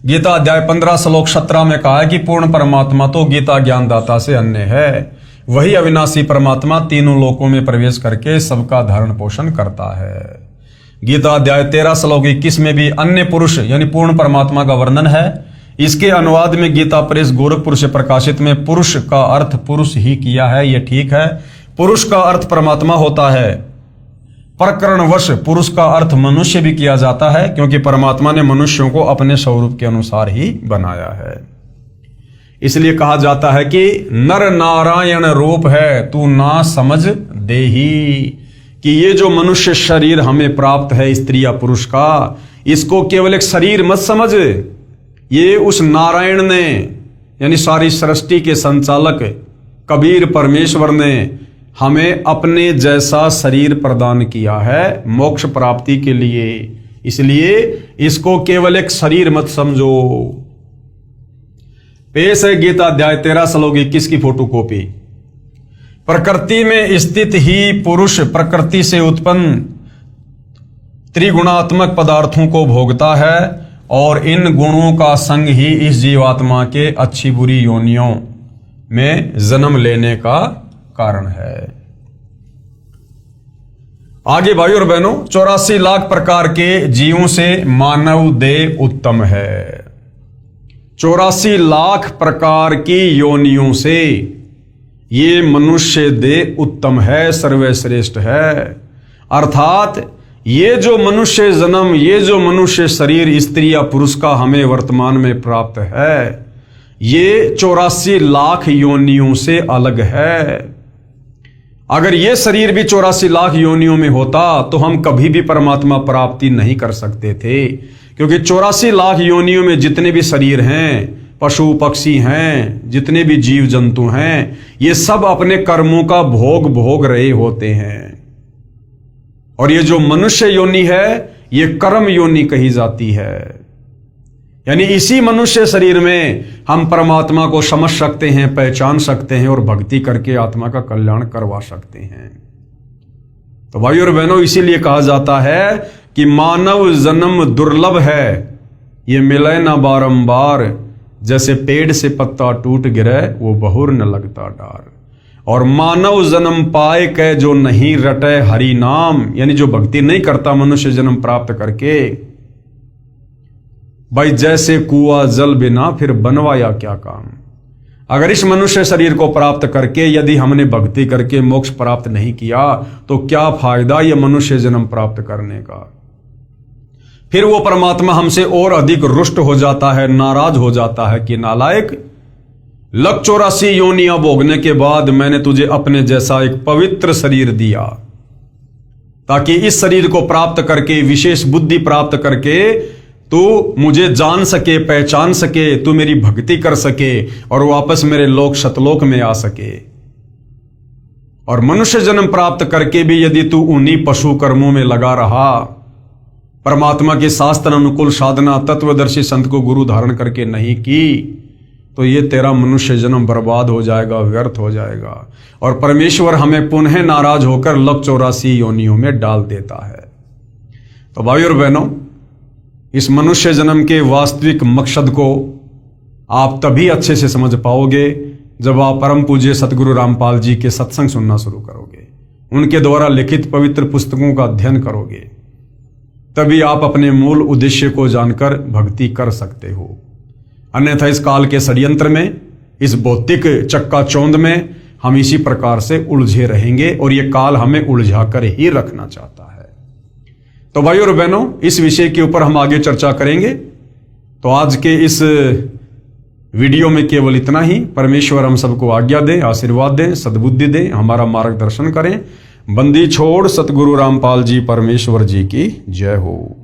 गीता अध्याय 15 श्लोक 17 में कहा है कि पूर्ण परमात्मा तो गीता ज्ञानदाता से अन्य है। वही अविनाशी परमात्मा तीनों लोकों में प्रवेश करके सबका धारण पोषण करता है। गीता अध्याय 13 श्लोक 21 में भी अन्य पुरुष यानी पूर्ण परमात्मा का वर्णन है। इसके अनुवाद में गीता प्रेस गोरखपुर से प्रकाशित में पुरुष का अर्थ पुरुष ही किया है। यह ठीक है, पुरुष का अर्थ परमात्मा होता है। प्रकरणवश पुरुष का अर्थ मनुष्य भी किया जाता है, क्योंकि परमात्मा ने मनुष्यों को अपने स्वरूप के अनुसार ही बनाया है। इसलिए कहा जाता है कि नर नारायण रूप है तू ना समझ देही, कि ये जो मनुष्य शरीर हमें प्राप्त है स्त्री या पुरुष का, इसको केवल एक शरीर मत समझ, ये उस नारायण ने यानी सारी सृष्टि के संचालक कबीर परमेश्वर ने हमें अपने जैसा शरीर प्रदान किया है मोक्ष प्राप्ति के लिए। इसलिए इसको केवल एक शरीर मत समझो। पेश है गीता अध्याय 13 श्लोक 21 की फोटोकॉपी। प्रकृति में स्थित ही पुरुष प्रकृति से उत्पन्न त्रिगुणात्मक पदार्थों को भोगता है और इन गुणों का संग ही इस जीवात्मा के अच्छी बुरी योनियों में जन्म लेने का कारण है। आगे भाई और बहनों, 84 लाख प्रकार के जीवों से मानव देह उत्तम है। 84 लाख प्रकार की योनियों से ये मनुष्य देह उत्तम है, सर्वश्रेष्ठ है। अर्थात ये जो मनुष्य जन्म, ये जो मनुष्य शरीर स्त्री या पुरुष का हमें वर्तमान में प्राप्त है, ये 84 लाख योनियों से अलग है। अगर ये शरीर भी 84 लाख योनियों में होता तो हम कभी भी परमात्मा प्राप्ति नहीं कर सकते थे, क्योंकि 84 लाख योनियों में जितने भी शरीर हैं, पशु पक्षी हैं, जितने भी जीव जंतु हैं, ये सब अपने कर्मों का भोग रहे होते हैं। और ये जो मनुष्य योनि है, ये कर्म योनि कही जाती है। यानी इसी मनुष्य शरीर में हम परमात्मा को समझ सकते हैं, पहचान सकते हैं और भक्ति करके आत्मा का कल्याण करवा सकते हैं। तो भाई और बहनों, इसीलिए कहा जाता है कि मानव जन्म दुर्लभ है, ये मिले ना बारंबार, जैसे पेड़ से पत्ता टूट गिरे वो बहुर न लगता डार। और मानव जन्म पाए के जो नहीं रटे हरि नाम, यानी जो भक्ति नहीं करता मनुष्य जन्म प्राप्त करके, भाई जैसे कुआं जल बिना फिर बनवाया क्या काम। अगर इस मनुष्य शरीर को प्राप्त करके यदि हमने भक्ति करके मोक्ष प्राप्त नहीं किया तो क्या फायदा ये मनुष्य जन्म प्राप्त करने का। फिर वो परमात्मा हमसे और अधिक रुष्ट हो जाता है, नाराज हो जाता है कि नालायक, लग 84 योनियां भोगने के बाद मैंने तुझे अपने जैसा एक पवित्र शरीर दिया, ताकि इस शरीर को प्राप्त करके, विशेष बुद्धि प्राप्त करके तू मुझे जान सके, पहचान सके, तू मेरी भक्ति कर सके और वापस मेरे लोक सतलोक में आ सके। और मनुष्य जन्म प्राप्त करके भी यदि तू उन्हीं पशु कर्मों में लगा रहा, परमात्मा के शास्त्र अनुकूल साधना तत्वदर्शी संत को गुरु धारण करके नहीं की, तो ये तेरा मनुष्य जन्म बर्बाद हो जाएगा, व्यर्थ हो जाएगा। और परमेश्वर हमें पुनः नाराज होकर लग 84 योनियों में डाल देता है। तो भाई और बहनों, इस मनुष्य जन्म के वास्तविक मकसद को आप तभी अच्छे से समझ पाओगे जब आप परम पूज्य सतगुरु रामपाल जी के सत्संग सुनना शुरू करोगे, उनके द्वारा लिखित पवित्र पुस्तकों का अध्ययन करोगे, तभी आप अपने मूल उद्देश्य को जानकर भक्ति कर सकते हो। अन्यथा इस काल के षड्यंत्र में, इस भौतिक चक्काचौंध में हम इसी प्रकार से उलझे रहेंगे और ये काल हमें उलझा कर ही रखना चाहता है। तो भाई और बहनों, इस विषय के ऊपर हम आगे चर्चा करेंगे। तो आज के इस वीडियो में केवल इतना ही। परमेश्वर हम सबको आज्ञा दें, आशीर्वाद दें, सद्बुद्धि दें, हमारा मार्गदर्शन करें। बंदी छोड़ सतगुरु रामपाल जी परमेश्वर जी की जय हो।